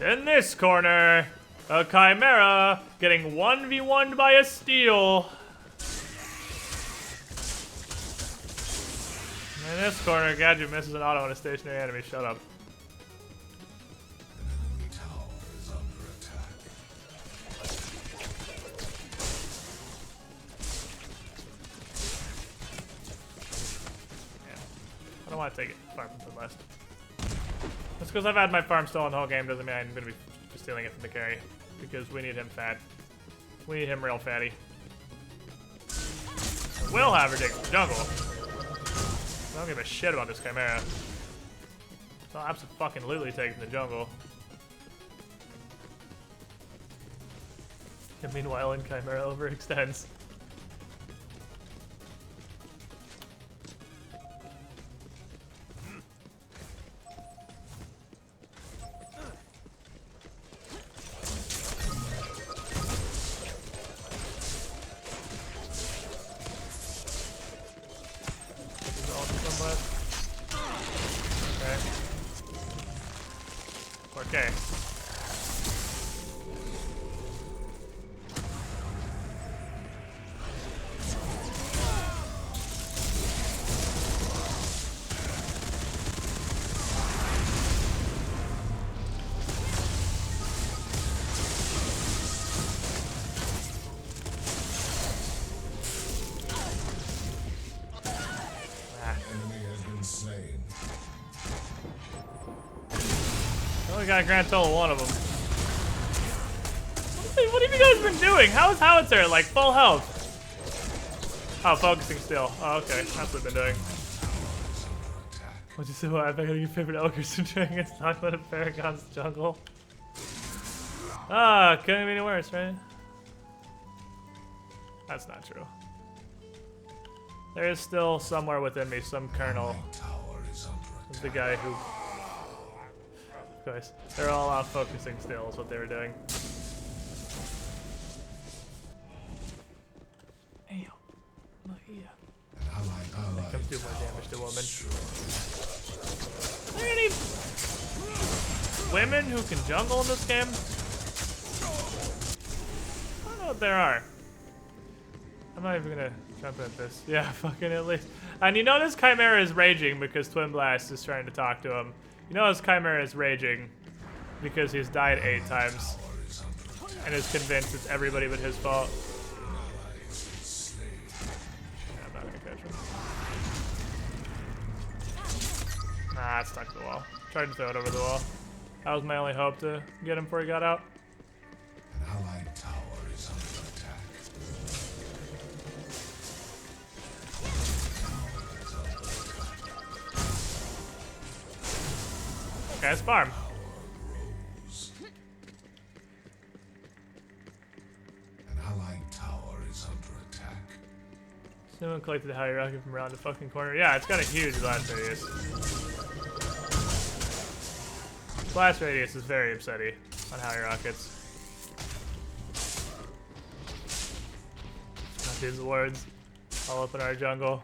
In this corner, a Chimera getting 1v1'd by a steal. In this corner, Gadget misses an auto on a stationary enemy. Shut up. Enemy tower is under attack. Yeah. I don't want to take it. Farm from the left. Just because I've had my farm stolen the whole game doesn't mean I'm going to be just stealing it from the carry. Because we need him fat. We need him real fatty. We'll have her take the jungle. I don't give a shit about this Chimera. So I'm absolutely taking the jungle. And meanwhile, in Chimera overextends. Twin Blast. Okay. Okay. We got a grand total of one of them. What have you guys been doing? How is Howitzer like full health? Oh, focusing still. Oh, okay. That's what they've been doing. What'd you say? What? I bet your favorite ogres to drink against talk about a Paragon's jungle. Ah, couldn't be any worse, right? That's not true. There is still somewhere within me some kernel. Of the guy who. Of course, they're all off focusing still. Is what they were doing. Hey, look here. That comes do more damage to women. Are there any women who can jungle in this game? I don't know if there are. I'm not even gonna jump at this. Yeah, fucking at least. And you notice Chimera is raging because Twin Blast is trying to talk to him. You notice Chimera is raging because he's died 8 times and is convinced it's everybody but his fault. Yeah, I'm not gonna catch him. Nah, it's stuck to the wall. Tried to throw it over the wall. That was my only hope to get him before he got out. An allied tower is under attack. Okay, it's farm. An allied tower is under attack. Someone collected the high rocket from around the fucking corner. Yeah, it's got a huge blast radius. Blast radius is very upsetty on high rockets. Not these words. All up in our jungle.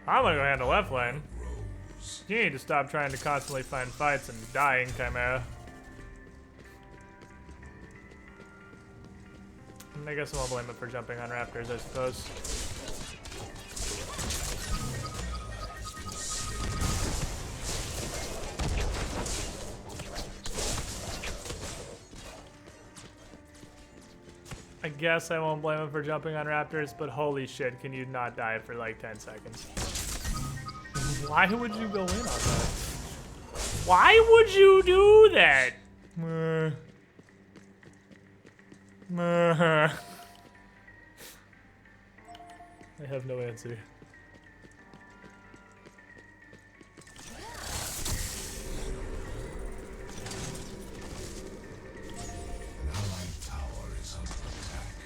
I'm gonna go handle left lane. You need to stop trying to constantly find fights and dying, Chimera. I guess I won't blame it for jumping on raptors, I suppose. I guess I won't blame him for jumping on raptors, but holy shit, can you not die for like 10 seconds? Why would you go in on that? Why would you do that? I have no answer. An allied tower is under attack.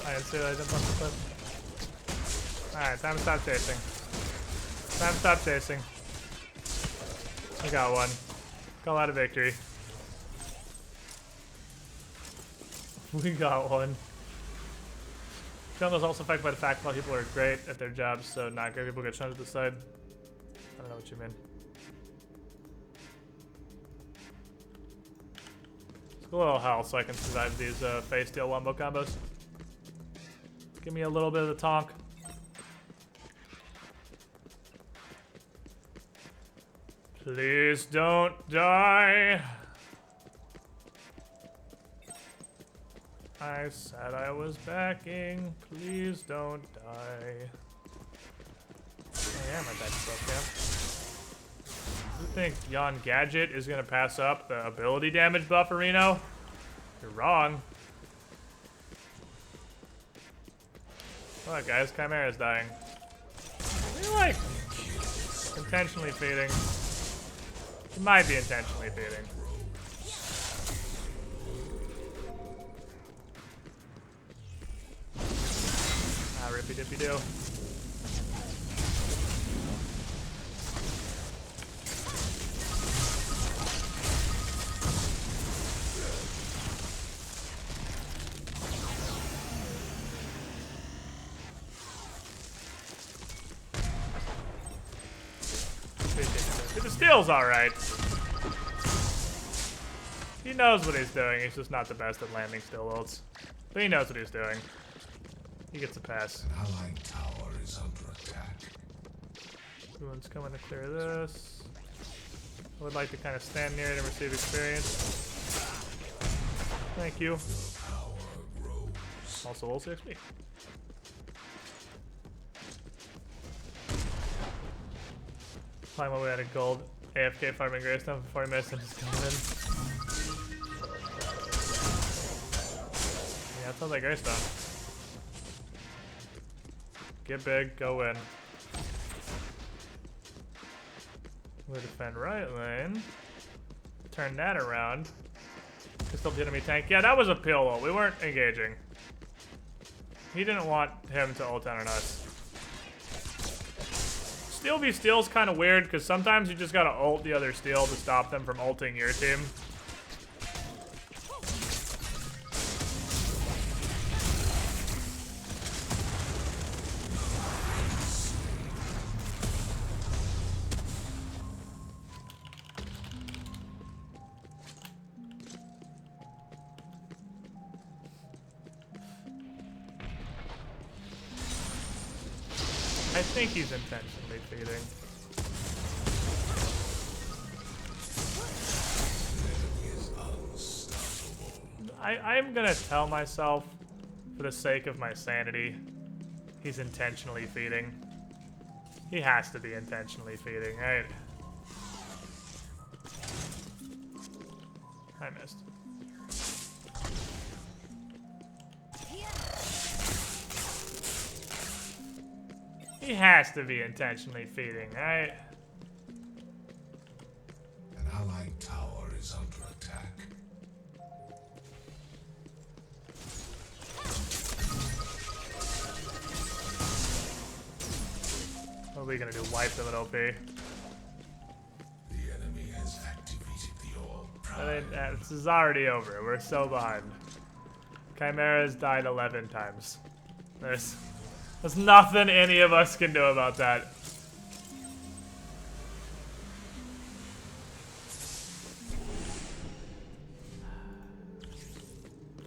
I didn't see that I jumped off the cliff. Alright, time to stop chasing. Time to stop chasing. We got one. Call out a victory. We got one. Jungle's also affected by the fact that people are great at their jobs, so not great people get shunted to the side. I don't know what you mean. Let's go a little health so I can survive these face steal wombo combos. Give me a little bit of the tonk. Please don't die. I said I was backing. Please don't die. Oh yeah, my back's still camp. You think Yon Gadget is gonna pass up the ability damage bufferino? You're wrong. Look, guys, Chimera's dying. Are you like intentionally feeding? He might be intentionally feeding. Ah, rippy dippy doo. The steal's alright. He knows what he's doing, he's just not the best at landing steal ults. But he knows what he's doing. He gets a pass. An allied tower is under attack. Everyone's coming to clear this. I would like to kind of stand near it and receive experience. Thank you. Power grows. Also, also XP. Climb my way out of gold. AFK farming Greystone for 40 minutes and just coming in. Yeah, it sounds like Greystone. Get big, go in. We'll defend right lane. Turn that around. Still the enemy tank. Yeah, that was a pill ult. We weren't engaging. He didn't want him to ult on us. Steel v Steel's kind of weird because sometimes you just gotta ult the other Steel to stop them from ulting your team. I think he's intentionally feeding. I'm gonna tell myself, for the sake of my sanity, he's intentionally feeding. He has to be intentionally feeding, right? I missed. He has to be intentionally feeding, right? An allied tower is under attack. What are we gonna do? Wipe them at OP? The enemy has activated the orb. This is already over. We're so behind. Chimera's died 11 times. There's nothing any of us can do about that.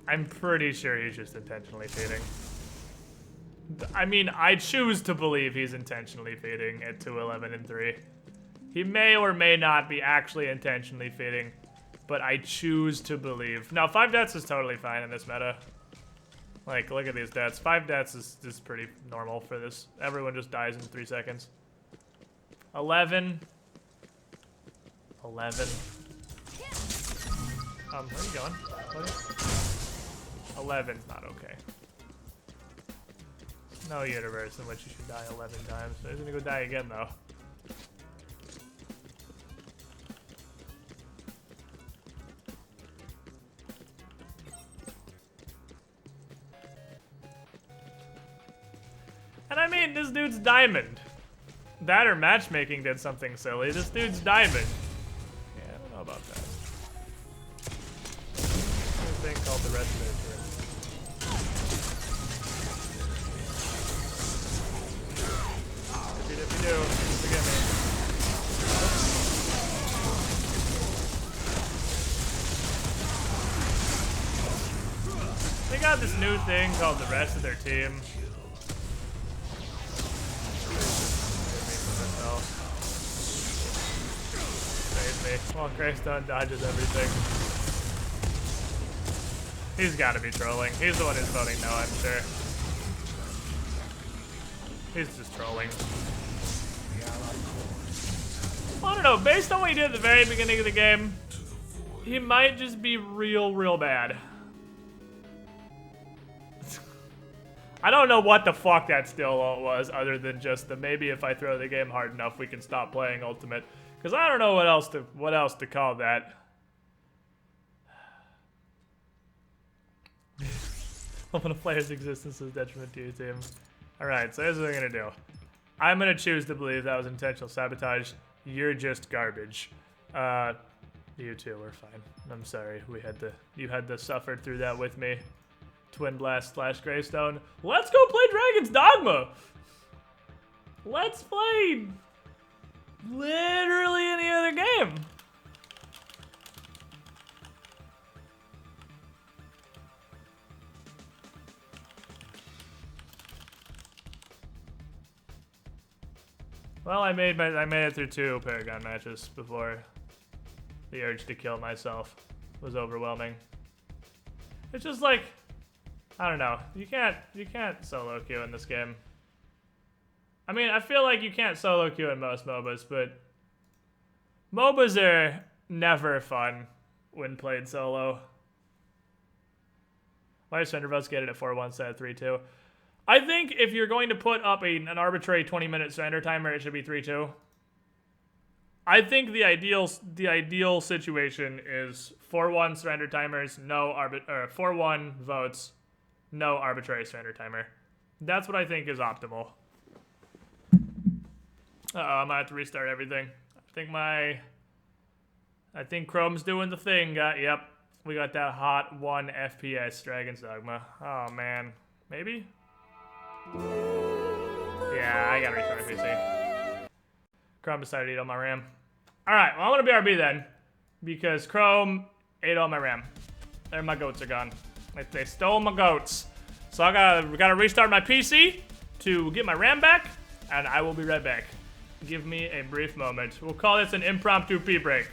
I'm pretty sure he's just intentionally feeding. I mean, I choose to believe he's intentionally feeding at 2-11 and 3. He may or may not be actually intentionally feeding, but I choose to believe. Now, 5 deaths is totally fine in this meta. Like, look at these deaths. 5 deaths is pretty normal for this. Everyone just dies in 3 seconds. 11. 11. Where are you going, buddy? 11's not okay. No universe in which you should die 11 times. He's gonna go die again, though. And I mean, this dude's diamond. That or matchmaking did something silly. This dude's diamond. Yeah, I don't know about that. There's a thing called the rest of their turn. Dippy do. Forgive me. They got this new thing called the rest of their team. Save me. Well, Greystone dodges everything. He's gotta be trolling. He's the one who's voting no, I'm sure. He's just trolling. I don't know, based on what he did at the very beginning of the game, he might just be real bad. I don't know what the fuck that still was, other than just the maybe if I throw the game hard enough, we can stop playing Ultimate. Because I don't know what else to call that. When a player's existence is detriment to your team. Alright, so here's what I'm gonna do. I'm gonna choose to believe that was intentional sabotage. You're just garbage. You two were fine. I'm sorry. You had to suffer through that with me. Twin Blast / Gravestone. Let's go play Dragon's Dogma! Let's play literally any other game. Well, I made it through 2 Paragon matches before the urge to kill myself was overwhelming. It's just like, I don't know. You can't solo queue in this game. I mean, I feel like you can't solo queue in most MOBAs, but MOBAs are never fun when played solo. Why is Votes get it at 4-1 instead of 3-2? I think if you're going to put up an arbitrary 20-minute surrender timer, it should be 3-2. I think the ideal situation is 4-1 surrender timers, 4-1 votes, no arbitrary surrender timer. That's what I think is optimal. I might have to restart everything. I think Chrome's doing the thing. Yep, we got that hot 1 FPS Dragon's Dogma. Oh man, maybe? Yeah, I gotta restart my PC. Chrome decided to eat all my RAM. Alright, well I'm gonna BRB then. Because Chrome ate all my RAM. There, my goats are gone. They stole my goats. So I gotta restart my PC to get my RAM back, and I will be right back. Give me a brief moment. We'll call this an impromptu pee break.